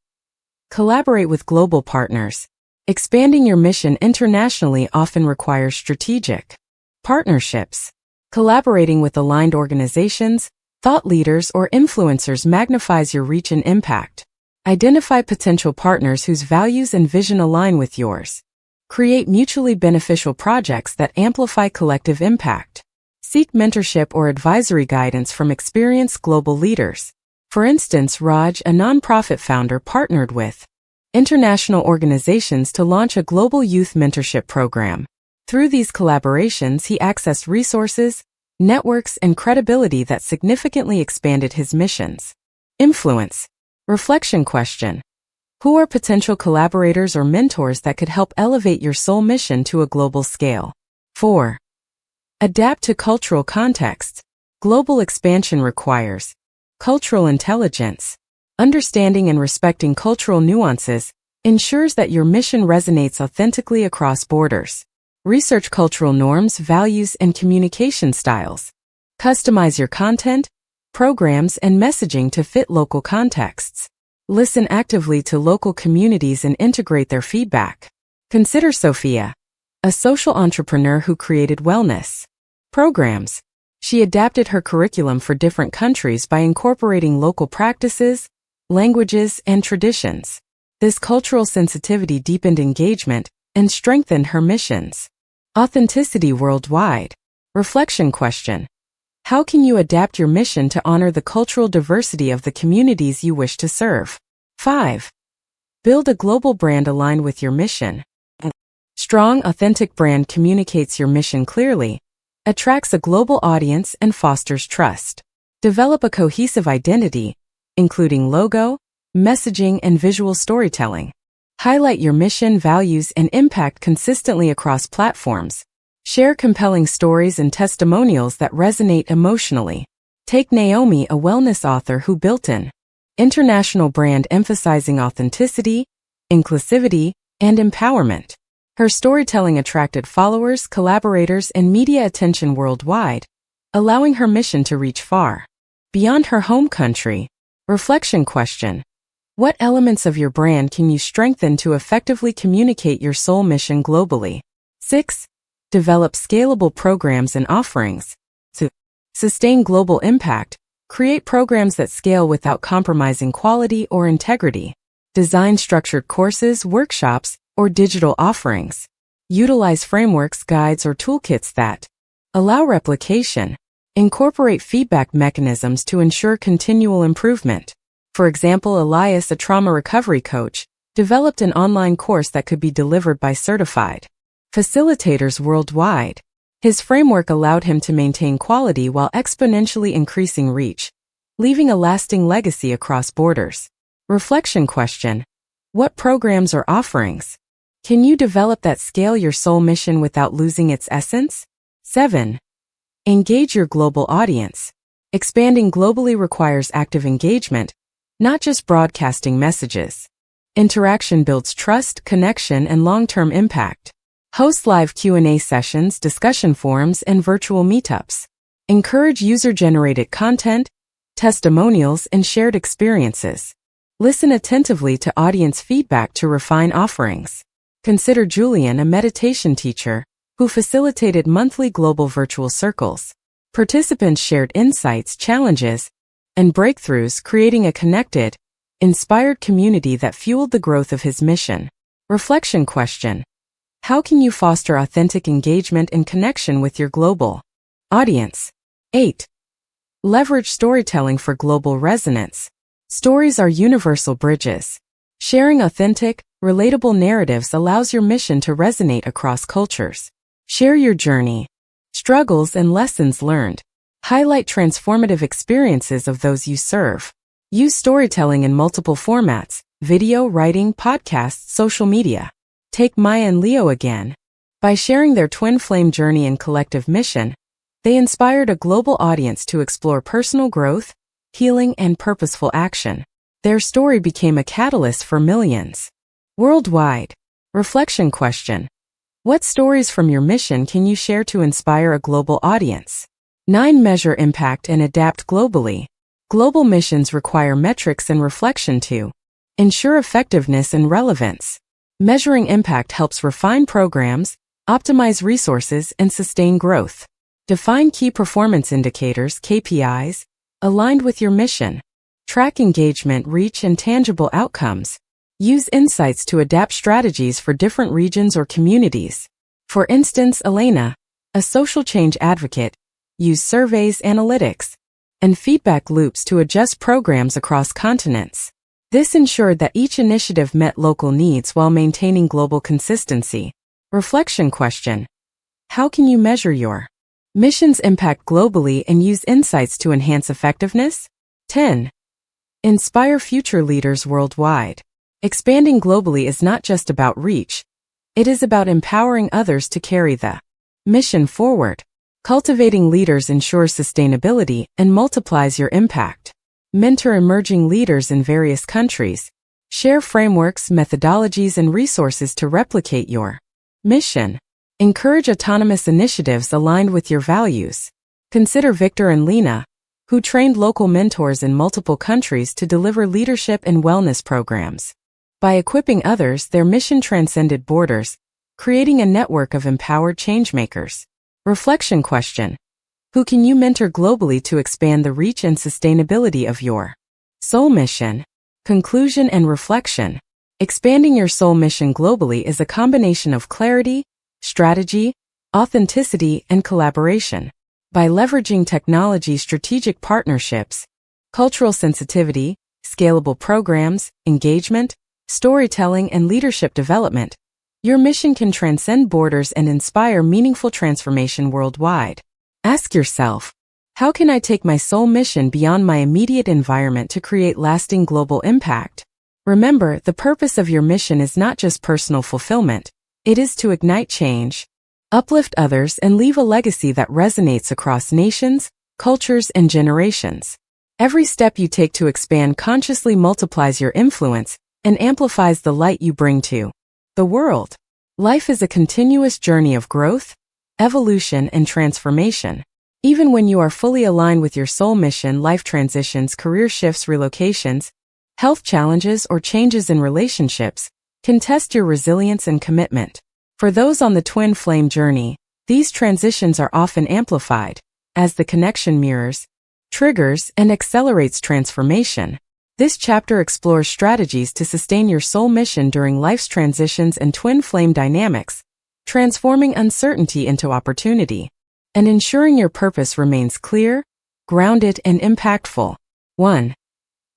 Collaborate with global partners. Expanding your mission internationally often requires strategic partnerships. Collaborating with aligned organizations, thought leaders, or influencers magnifies your reach and impact. Identify potential partners whose values and vision align with yours. Create mutually beneficial projects that amplify collective impact. Seek mentorship or advisory guidance from experienced global leaders. For instance, Raj, a nonprofit founder, partnered with international organizations to launch a global youth mentorship program. Through these collaborations, he accessed resources, networks, and credibility that significantly expanded his missions. Influence. Reflection question. Who are potential collaborators or mentors that could help elevate your soul mission to a global scale? 4. Adapt to cultural contexts. Global expansion requires cultural intelligence. Understanding and respecting cultural nuances ensures that your mission resonates authentically across borders. Research cultural norms, values, and communication styles. Customize your content, programs, and messaging to fit local contexts. Listen actively to local communities and integrate their feedback. Consider Sophia, a social entrepreneur who created wellness programs. She adapted her curriculum for different countries by incorporating local practices, languages, and traditions. This cultural sensitivity deepened engagement and strengthened her missions. Authenticity worldwide. Reflection question. How can you adapt your mission to honor the cultural diversity of the communities you wish to serve? 5. Build a global brand aligned with your mission. Strong, authentic brand communicates your mission clearly, attracts a global audience, and fosters trust. Develop a cohesive identity, including logo, messaging, and visual storytelling. Highlight your mission, values, and impact consistently across platforms. Share compelling stories and testimonials that resonate emotionally. Take Naomi, a wellness author who built an international brand emphasizing authenticity, inclusivity, and empowerment. Her storytelling attracted followers, collaborators, and media attention worldwide, allowing her mission to reach far beyond her home country. Reflection question. What elements of your brand can you strengthen to effectively communicate your soul mission globally? 6. Develop scalable programs and offerings. To sustain global impact, create programs that scale without compromising quality or integrity. Design structured courses, workshops, or digital offerings. Utilize frameworks, guides, or toolkits that allow replication. Incorporate feedback mechanisms to ensure continual improvement. For example, Elias, a trauma recovery coach, developed an online course that could be delivered by certified facilitators worldwide. His framework allowed him to maintain quality while exponentially increasing reach, leaving a lasting legacy across borders. Reflection question. What programs or offerings can you develop that scale your soul mission without losing its essence? 7. Engage your global audience. Expanding globally requires active engagement, not just broadcasting messages. Interaction builds trust, connection, and long-term impact. Host live Q&A sessions, discussion forums, and virtual meetups. Encourage user-generated content, testimonials, and shared experiences. Listen attentively to audience feedback to refine offerings. Consider Julian, a meditation teacher, who facilitated monthly global virtual circles. Participants shared insights, challenges, and breakthroughs, creating a connected, inspired community that fueled the growth of his mission. Reflection question. How can you foster authentic engagement and connection with your global audience? 8. Leverage storytelling for global resonance. Stories are universal bridges. Sharing authentic, relatable narratives allows your mission to resonate across cultures. Share your journey, struggles, and lessons learned. Highlight transformative experiences of those you serve. Use storytelling in multiple formats: video, writing, podcasts, social media. Take Maya and Leo again. By sharing their twin flame journey and collective mission, they inspired a global audience to explore personal growth, healing, and purposeful action. Their story became a catalyst for millions worldwide. Reflection question. What stories from your mission can you share to inspire a global audience? 9. Measure impact and adapt globally. Global missions require metrics and reflection to ensure effectiveness and relevance. Measuring impact helps refine programs, optimize resources, and sustain growth. Define key performance indicators, KPIs, aligned with your mission. Track engagement, reach, and tangible outcomes. Use insights to adapt strategies for different regions or communities. For instance, Elena, a social change advocate, used surveys, analytics, and feedback loops to adjust programs across continents. This ensured that each initiative met local needs while maintaining global consistency. Reflection question: how can you measure your mission's impact globally and use insights to enhance effectiveness? 10. Inspire future leaders worldwide. Expanding globally is not just about reach. It is about empowering others to carry the mission forward. Cultivating leaders ensures sustainability and multiplies your impact. Mentor emerging leaders in various countries. Share frameworks, methodologies, and resources to replicate your mission. Encourage autonomous initiatives aligned with your values. Consider Victor and Lena, who trained local mentors in multiple countries to deliver leadership and wellness programs. By equipping others, their mission transcended borders, creating a network of empowered changemakers. Reflection question: who can you mentor globally to expand the reach and sustainability of your soul mission? Conclusion and reflection. Expanding your soul mission globally is a combination of clarity, strategy, authenticity, and collaboration. By leveraging technology, strategic partnerships, cultural sensitivity, scalable programs, engagement, storytelling, and leadership development, your mission can transcend borders and inspire meaningful transformation worldwide. Ask yourself, how can I take my soul mission beyond my immediate environment to create lasting global impact? Remember, the purpose of your mission is not just personal fulfillment. It is to ignite change, uplift others, and leave a legacy that resonates across nations, cultures, and generations. Every step you take to expand consciously multiplies your influence and amplifies the light you bring to the world. Life is a continuous journey of growth, evolution, and transformation. Even when you are fully aligned with your soul mission, life transitions, career shifts, relocations, health challenges, or changes in relationships can test your resilience and commitment. For those on the twin flame journey, these transitions are often amplified, as the connection mirrors, triggers, and accelerates transformation. This chapter explores strategies to sustain your soul mission during life's transitions and twin flame dynamics, transforming uncertainty into opportunity, and ensuring your purpose remains clear, grounded, and impactful. 1.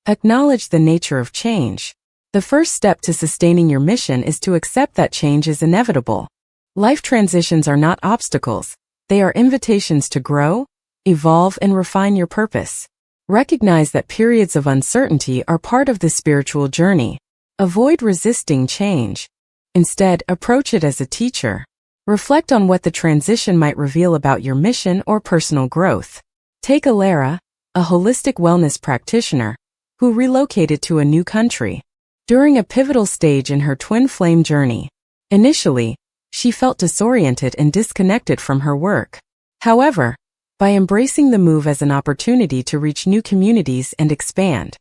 Acknowledge the nature of change. The first step to sustaining your mission is to accept that change is inevitable. Life transitions are not obstacles, they are invitations to grow, evolve, and refine your purpose. Recognize that periods of uncertainty are part of the spiritual journey. Avoid resisting change. Instead, approach it as a teacher. Reflect on what the transition might reveal about your mission or personal growth. Take Alara, a holistic wellness practitioner, who relocated to a new country. During a pivotal stage in her twin flame journey, initially, she felt disoriented and disconnected from her work. However, by embracing the move as an opportunity to reach new communities and expand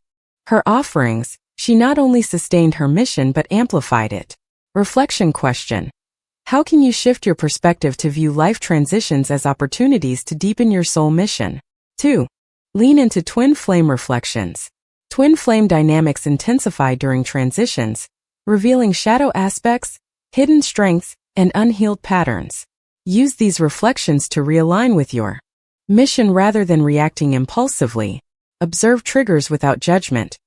her offerings, she not only sustained her mission but amplified it. Reflection question: how can you shift your perspective to view life transitions as opportunities to deepen your soul mission? 2. Lean into twin flame reflections. Twin flame dynamics intensify during transitions, revealing shadow aspects, hidden strengths, and unhealed patterns. Use these reflections to realign with your mission rather than reacting impulsively. Observe triggers without judgment.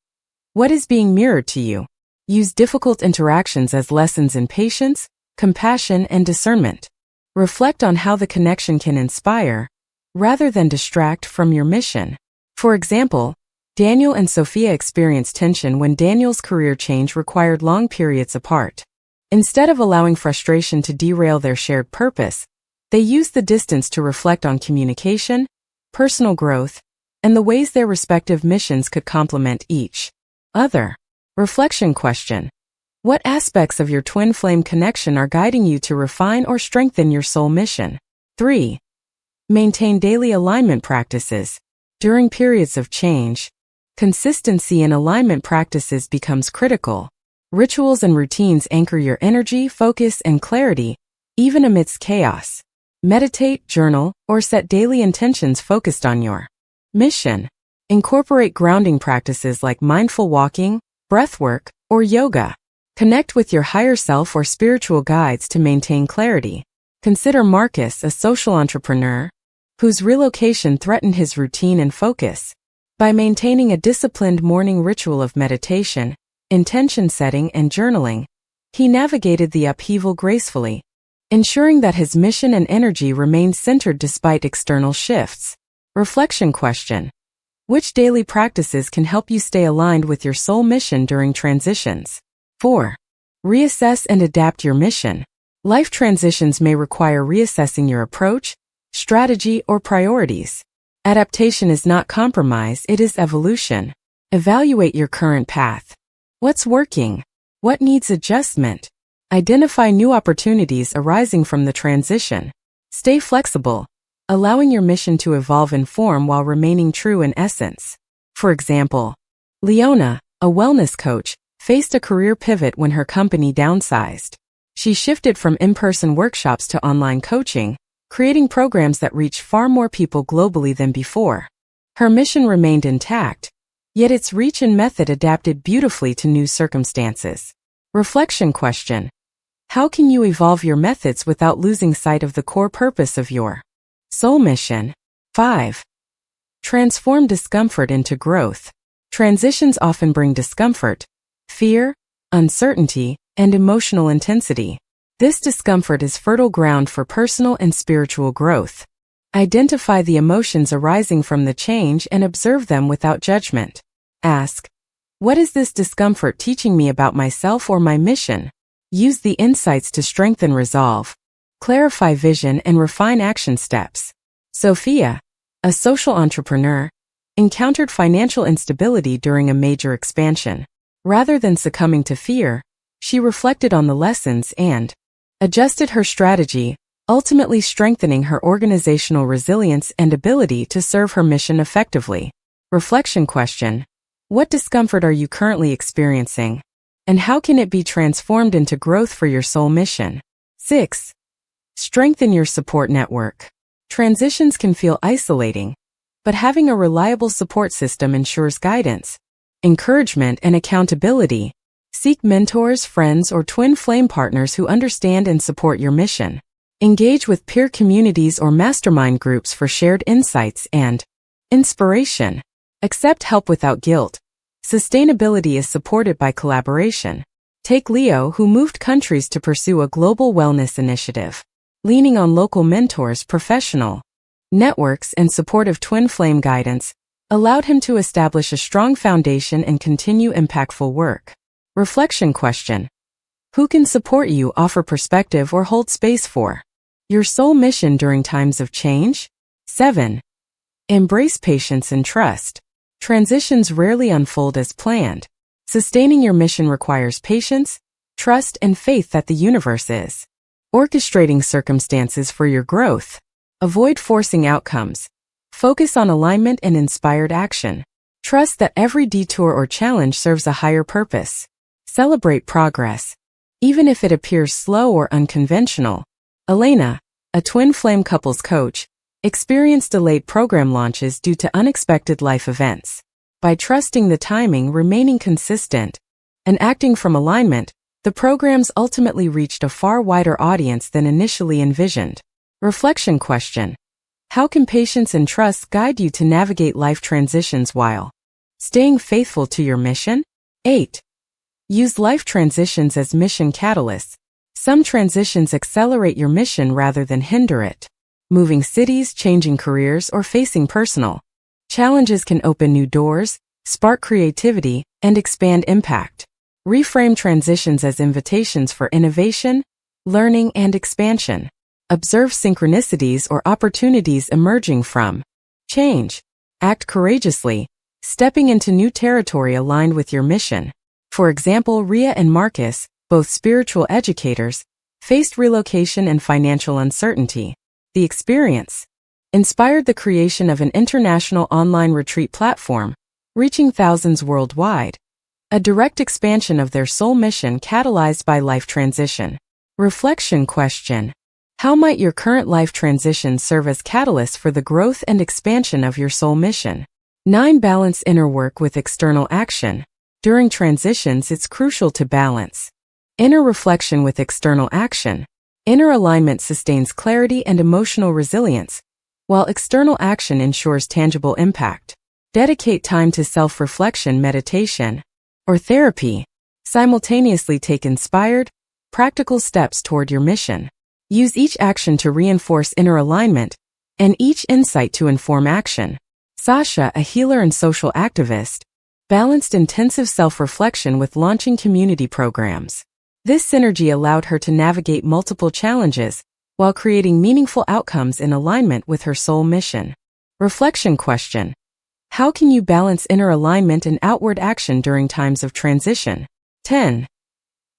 What is being mirrored to you? Use difficult interactions as lessons in patience, compassion, and discernment. Reflect on how the connection can inspire, rather than distract from your mission. For example, Daniel and Sophia experienced tension when Daniel's career change required long periods apart. Instead of allowing frustration to derail their shared purpose, they used the distance to reflect on communication, personal growth, and the ways their respective missions could complement each other. Reflection question: what aspects of your twin flame connection are guiding you to refine or strengthen your soul mission? 3. Maintain daily alignment practices. During periods of change, consistency in alignment practices becomes critical. Rituals and routines anchor your energy, focus, and clarity, even amidst chaos. Meditate, journal, or set daily intentions focused on your mission. Incorporate grounding practices like mindful walking, breathwork, or yoga. Connect with your higher self or spiritual guides to maintain clarity. Consider Marcus, a social entrepreneur, whose relocation threatened his routine and focus. By maintaining a disciplined morning ritual of meditation, intention setting, and journaling, he navigated the upheaval gracefully, ensuring that his mission and energy remained centered despite external shifts. Reflection question: which daily practices can help you stay aligned with your soul mission during transitions? 4. Reassess and adapt your mission. Life transitions may require reassessing your approach, strategy, or priorities. Adaptation is not compromise, it is evolution. Evaluate your current path. What's working? What needs adjustment? Identify new opportunities arising from the transition. Stay flexible, allowing your mission to evolve in form while remaining true in essence. For example, Leona, a wellness coach, faced a career pivot when her company downsized. She shifted from in-person workshops to online coaching, creating programs that reach far more people globally than before. Her mission remained intact, yet its reach and method adapted beautifully to new circumstances. Reflection question: how can you evolve your methods without losing sight of the core purpose of your soul mission? 5. Transform discomfort into growth. Transitions often bring discomfort, fear, uncertainty, and emotional intensity. This discomfort is fertile ground for personal and spiritual growth. Identify the emotions arising from the change and observe them without judgment. Ask, what is this discomfort teaching me about myself or my mission? Use the insights to strengthen resolve, clarify vision, and refine action steps. Sophia, a social entrepreneur, encountered financial instability during a major expansion. Rather than succumbing to fear, she reflected on the lessons and adjusted her strategy, ultimately strengthening her organizational resilience and ability to serve her mission effectively. Reflection question: what discomfort are you currently experiencing, and how can it be transformed into growth for your soul mission? 6. Strengthen your support network. Transitions can feel isolating, but having a reliable support system ensures guidance, encouragement, and accountability. Seek mentors, friends, or twin flame partners who understand and support your mission. Engage with peer communities or mastermind groups for shared insights and inspiration. Accept help without guilt. Sustainability is supported by collaboration. Take Leo, who moved countries to pursue a global wellness initiative. Leaning on local mentors, professional networks, and supportive twin flame guidance allowed him to establish a strong foundation and continue impactful work. Reflection question: who can support you, offer perspective, or hold space for your soul mission during times of change? 7. Embrace patience and trust. Transitions rarely unfold as planned. Sustaining your mission requires patience, trust, and faith that the universe is orchestrating circumstances for your growth. Avoid forcing outcomes. Focus on alignment and inspired action. Trust that every detour or challenge serves a higher purpose. Celebrate progress, even if it appears slow or unconventional. Elena, a twin flame couples coach, experienced delayed program launches due to unexpected life events. By trusting the timing, remaining consistent, and acting from alignment, the programs ultimately reached a far wider audience than initially envisioned. Reflection question: how can patience and trust guide you to navigate life transitions while staying faithful to your mission? 8. Use life transitions as mission catalysts. Some transitions accelerate your mission rather than hinder it. Moving cities, changing careers, or facing personal challenges can open new doors, spark creativity, and expand impact. Reframe transitions as invitations for innovation, learning, and expansion. Observe synchronicities or opportunities emerging from change. Act courageously, stepping into new territory aligned with your mission. For example, Ria and Marcus, both spiritual educators, faced relocation and financial uncertainty. The experience inspired the creation of an international online retreat platform, reaching thousands worldwide. A direct expansion of their soul mission catalyzed by life transition. Reflection question: How might your current life transition serve as catalysts for the growth and expansion of your soul mission? 9. Balance inner work with external action. During transitions, it's crucial to balance inner reflection with external action. Inner alignment sustains clarity and emotional resilience, while external action ensures tangible impact. Dedicate time to self-reflection, meditation, or therapy. Simultaneously take inspired, practical steps toward your mission. Use each action to reinforce inner alignment, and each insight to inform action. Sasha, a healer and social activist, balanced intensive self-reflection with launching community programs. This synergy allowed her to navigate multiple challenges while creating meaningful outcomes in alignment with her soul mission. Reflection question: how can you balance inner alignment and outward action during times of transition? 10.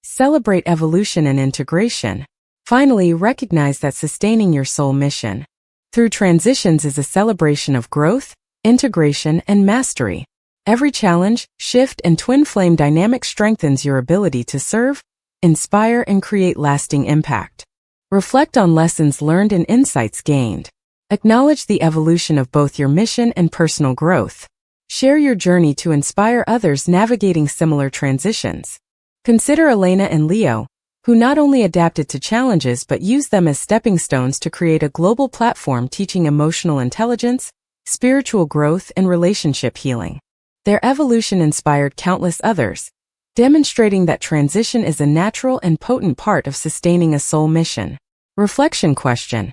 Celebrate evolution and integration. Finally, recognize that sustaining your soul mission through transitions is a celebration of growth, integration, and mastery. Every challenge, shift, and twin flame dynamic strengthens your ability to serve, inspire, and create lasting impact. Reflect on lessons learned and insights gained. Acknowledge the evolution of both your mission and personal growth. Share your journey to inspire others navigating similar transitions. Consider Elena and Leo, who not only adapted to challenges but used them as stepping stones to create a global platform teaching emotional intelligence, spiritual growth, and relationship healing. Their evolution inspired countless others, demonstrating that transition is a natural and potent part of sustaining a soul mission. Reflection question: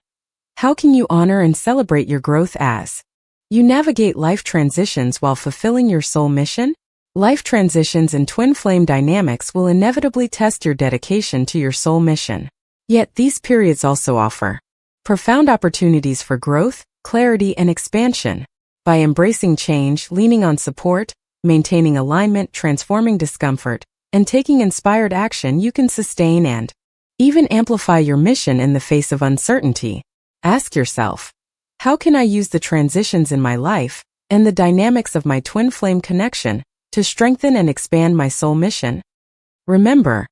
how can you honor and celebrate your growth as you navigate life transitions while fulfilling your soul mission? Life transitions and twin flame dynamics will inevitably test your dedication to your soul mission. Yet these periods also offer profound opportunities for growth, clarity, and expansion. By embracing change, leaning on support, maintaining alignment, transforming discomfort, and taking inspired action, you can sustain and even amplify your mission in the face of uncertainty. Ask yourself, how can I use the transitions in my life and the dynamics of my twin flame connection to strengthen and expand my soul mission? Remember,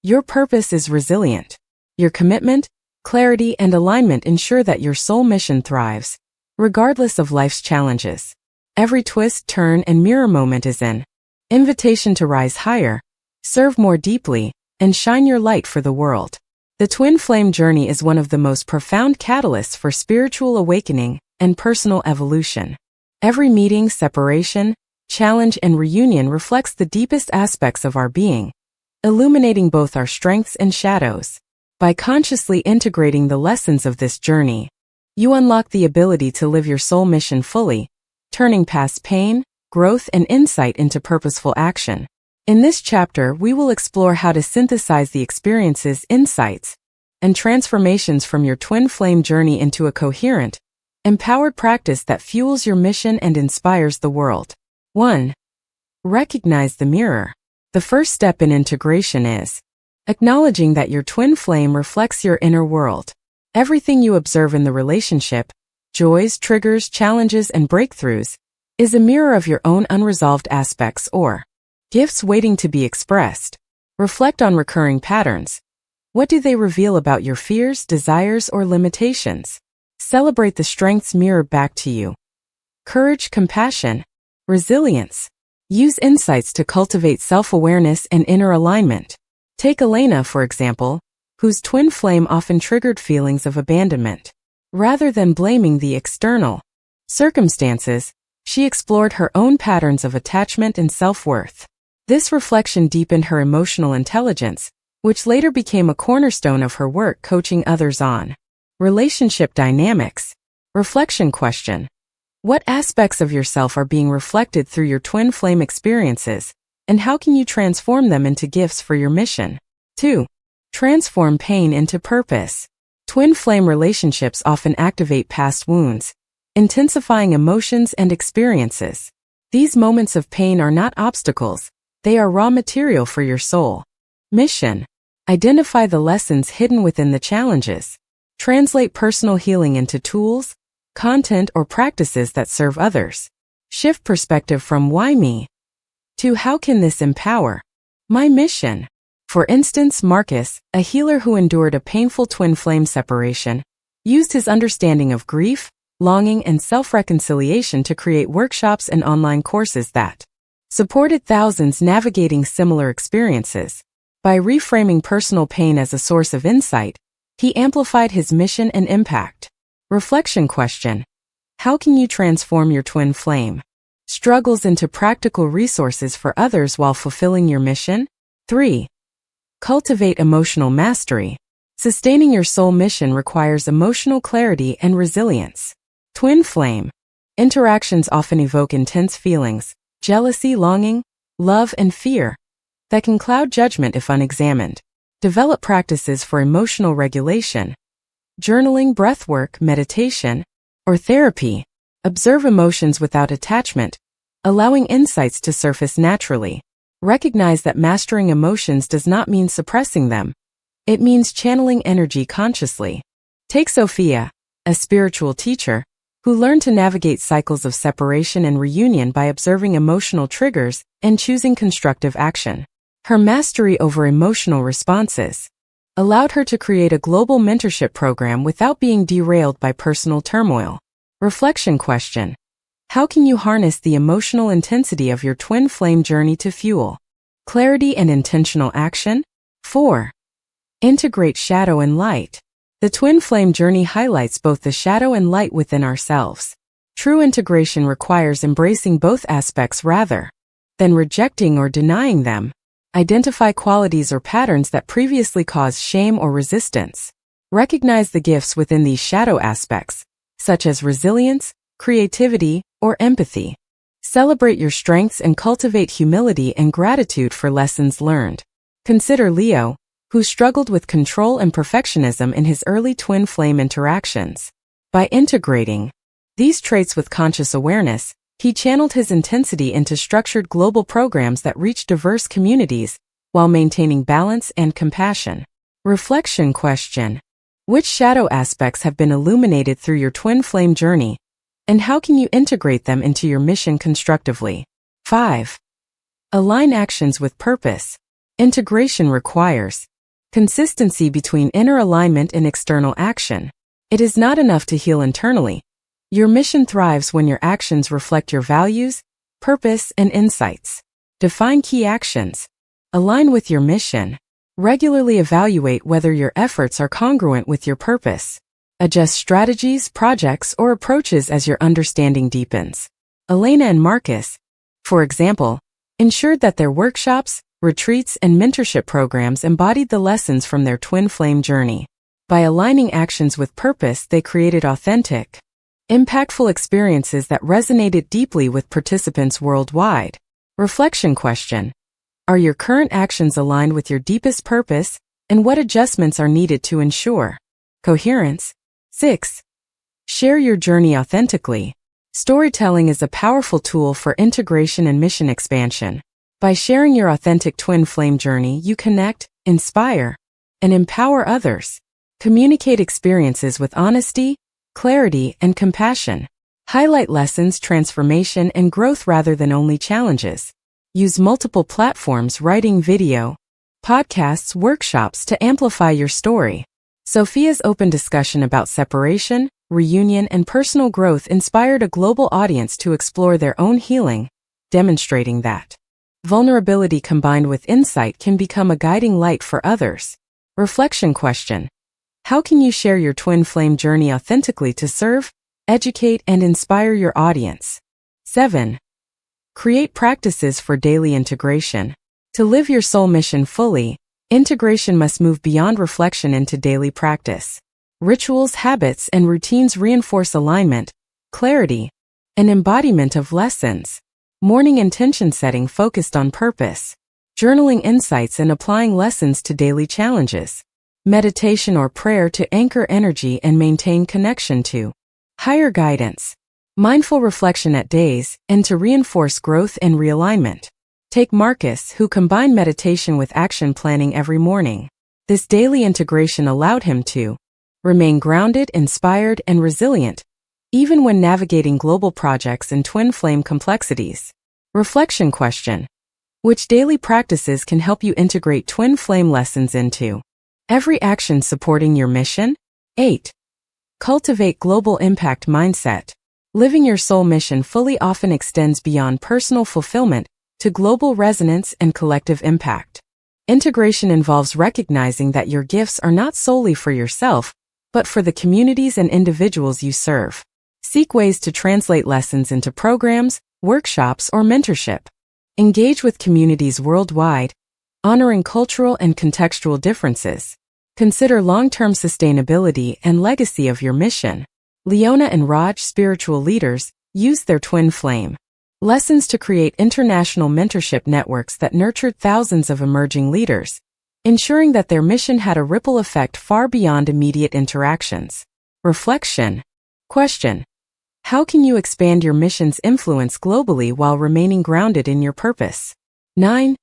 your purpose is resilient. Your commitment, clarity, and alignment ensure that your soul mission thrives, regardless of life's challenges. Every twist, turn, and mirror moment is an invitation to rise higher, serve more deeply, and shine your light for the world. The twin flame journey is one of the most profound catalysts for spiritual awakening and personal evolution. Every meeting, separation, challenge, and reunion reflects the deepest aspects of our being, illuminating both our strengths and shadows. By consciously integrating the lessons of this journey, you unlock the ability to live your soul mission fully, turning past pain, growth, and insight into purposeful action. In this chapter, we will explore how to synthesize the experiences, insights, and transformations from your twin flame journey into a coherent, empowered practice that fuels your mission and inspires the world. 1. Recognize the mirror. The first step in integration is acknowledging that your twin flame reflects your inner world. Everything you observe in the relationship, joys, triggers, challenges, and breakthroughs, is a mirror of your own unresolved aspects or gifts waiting to be expressed. Reflect on recurring patterns. What do they reveal about your fears, desires, or limitations? Celebrate the strengths mirrored back to you. Courage, compassion, resilience. Use insights to cultivate self-awareness and inner alignment. Take Elena, for example, whose twin flame often triggered feelings of abandonment. Rather than blaming the external circumstances, she explored her own patterns of attachment and self-worth. This reflection deepened her emotional intelligence, which later became a cornerstone of her work coaching others on relationship dynamics. Reflection question: what aspects of yourself are being reflected through your twin flame experiences, and how can you transform them into gifts for your mission? 2. Transform pain into purpose. Twin flame relationships often activate past wounds, intensifying emotions and experiences. These moments of pain are not obstacles, they are raw material for your soul mission. Identify the lessons hidden within the challenges. Translate personal healing into tools, content, or practices that serve others. Shift perspective from "why me" to "how can this empower my mission?" For instance, Marcus, a healer who endured a painful twin flame separation, used his understanding of grief, longing, and self-reconciliation to create workshops and online courses that supported thousands navigating similar experiences. By reframing personal pain as a source of insight, he amplified his mission and impact. Reflection question: how can you transform your twin flame struggles into practical resources for others while fulfilling your mission? 3. Cultivate emotional mastery. Sustaining your soul mission requires emotional clarity and resilience. Twin flame interactions often evoke intense feelings, jealousy, longing, love, and fear that can cloud judgment if unexamined. Develop practices for emotional regulation. Journaling, breathwork, meditation, or therapy. Observe emotions without attachment, allowing insights to surface naturally. Recognize that mastering emotions does not mean suppressing them. It means channeling energy consciously. Take Sophia, a spiritual teacher, who learned to navigate cycles of separation and reunion by observing emotional triggers and choosing constructive action. Her mastery over emotional responses allowed her to create a global mentorship program without being derailed by personal turmoil. Reflection question: how can you harness the emotional intensity of your twin flame journey to fuel clarity and intentional action? 4. Integrate shadow and light. The twin flame journey highlights both the shadow and light within ourselves. True integration requires embracing both aspects rather than rejecting or denying them. Identify qualities or patterns that previously caused shame or resistance. Recognize the gifts within these shadow aspects, such as resilience, creativity, or empathy. Celebrate your strengths and cultivate humility and gratitude for lessons learned. Consider Leo, who struggled with control and perfectionism in his early twin flame interactions. By integrating these traits with conscious awareness, he channeled his intensity into structured global programs that reach diverse communities while maintaining balance and compassion. Reflection question: which shadow aspects have been illuminated through your twin flame journey, and how can you integrate them into your mission constructively? 5. Align actions with purpose. Integration requires consistency between inner alignment and external action. It is not enough to heal internally. Your mission thrives when your actions reflect your values, purpose, and insights. Define key actions. Align with your mission. Regularly evaluate whether your efforts are congruent with your purpose. Adjust strategies, projects, or approaches as your understanding deepens. Elena and Marcus, for example, ensured that their workshops, retreats, and mentorship programs embodied the lessons from their twin flame journey. By aligning actions with purpose, they created authentic, impactful experiences that resonated deeply with participants worldwide. Reflection question: are your current actions aligned with your deepest purpose, and what adjustments are needed to ensure coherence? 6. Share your journey authentically. Storytelling is a powerful tool for integration and mission expansion. By sharing your authentic twin flame journey, you connect, inspire, and empower others. Communicate experiences with honesty, clarity, and compassion. Highlight lessons, transformation, and growth rather than only challenges. Use multiple platforms, writing, video, podcasts, workshops to amplify your story. Sophia's open discussion about separation, reunion, and personal growth inspired a global audience to explore their own healing, demonstrating that vulnerability combined with insight can become a guiding light for others. Reflection question: how can you share your twin flame journey authentically to serve, educate, and inspire your audience? 7. Create practices for daily integration. To live your soul mission fully, integration must move beyond reflection into daily practice. Rituals, habits, and routines reinforce alignment, clarity, and embodiment of lessons. Morning intention setting focused on purpose. Journaling insights and applying lessons to daily challenges. Meditation or prayer to anchor energy and maintain connection to higher guidance. Mindful reflection at days and to reinforce growth and realignment. Take Marcus, who combined meditation with action planning every morning. This daily integration allowed him to remain grounded, inspired, and resilient, even when navigating global projects and twin flame complexities. Reflection question: Which daily practices can help you integrate twin flame lessons into every action supporting your mission? 8. Cultivate global impact mindset. Living your soul mission fully often extends beyond personal fulfillment to global resonance and collective impact. Integration involves recognizing that your gifts are not solely for yourself, but for the communities and individuals you serve. Seek ways to translate lessons into programs, workshops, or mentorship. Engage with communities worldwide, honoring cultural and contextual differences. Consider long-term sustainability and legacy of your mission. Leona and Raj, spiritual leaders, used their twin flame lessons to create international mentorship networks that nurtured thousands of emerging leaders, ensuring that their mission had a ripple effect far beyond immediate interactions. Reflection. Question. How can you expand your mission's influence globally while remaining grounded in your purpose? 9.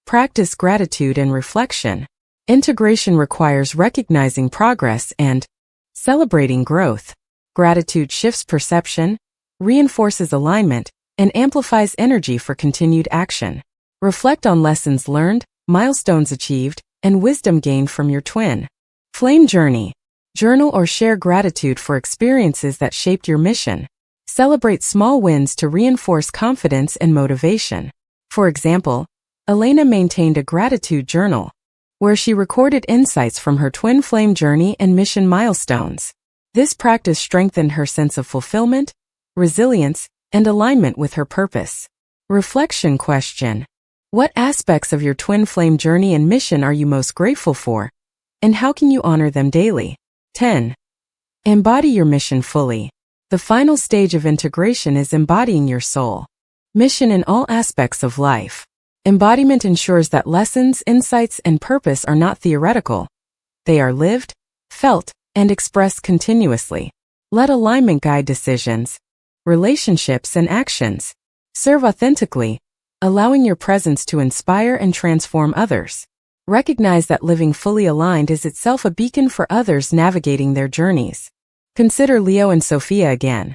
Practice gratitude and reflection. Integration requires recognizing progress and celebrating growth. Gratitude shifts perception, reinforces alignment, and amplifies energy for continued action. Reflect on lessons learned, milestones achieved, and wisdom gained from your twin flame journey. Journal or share gratitude for experiences that shaped your mission. Celebrate small wins to reinforce confidence and motivation. For example, Elena maintained a gratitude journal, where she recorded insights from her twin flame journey and mission milestones. This practice strengthened her sense of fulfillment, resilience, and alignment with her purpose. Reflection question. What aspects of your twin flame journey and mission are you most grateful for, and how can you honor them daily? 10. Embody your mission fully. The final stage of integration is embodying your soul mission in all aspects of life. Embodiment ensures that lessons, insights, and purpose are not theoretical. They are lived, felt, and expressed continuously. Let alignment guide decisions, relationships, and actions. Serve authentically, allowing your presence to inspire and transform others. Recognize that living fully aligned is itself a beacon for others navigating their journeys. Consider Leo and Sophia again.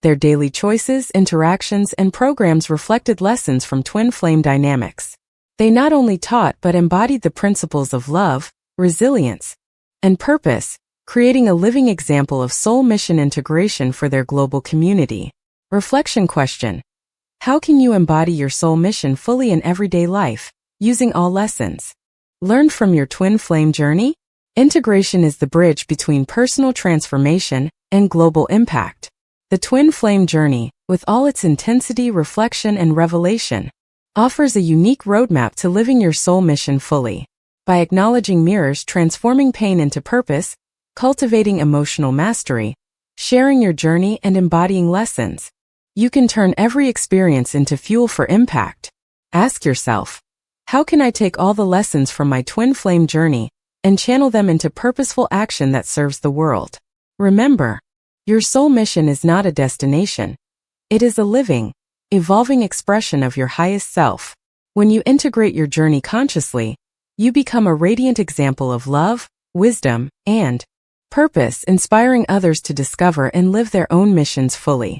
Their daily choices, interactions, and programs reflected lessons from twin flame dynamics. They not only taught but embodied the principles of love, resilience, and purpose, creating a living example of soul mission integration for their global community. Reflection question. How can you embody your soul mission fully in everyday life, using all lessons learned from your twin flame journey? Integration is the bridge between personal transformation and global impact. The twin flame journey, with all its intensity, reflection, and revelation, offers a unique roadmap to living your soul mission fully. By acknowledging mirrors, transforming pain into purpose, cultivating emotional mastery, sharing your journey, and embodying lessons, you can turn every experience into fuel for impact. Ask yourself, how can I take all the lessons from my twin flame journey and channel them into purposeful action that serves the world? Remember, your soul mission is not a destination. It is a living, evolving expression of your highest self. When you integrate your journey consciously, you become a radiant example of love, wisdom, and purpose, inspiring others to discover and live their own missions fully.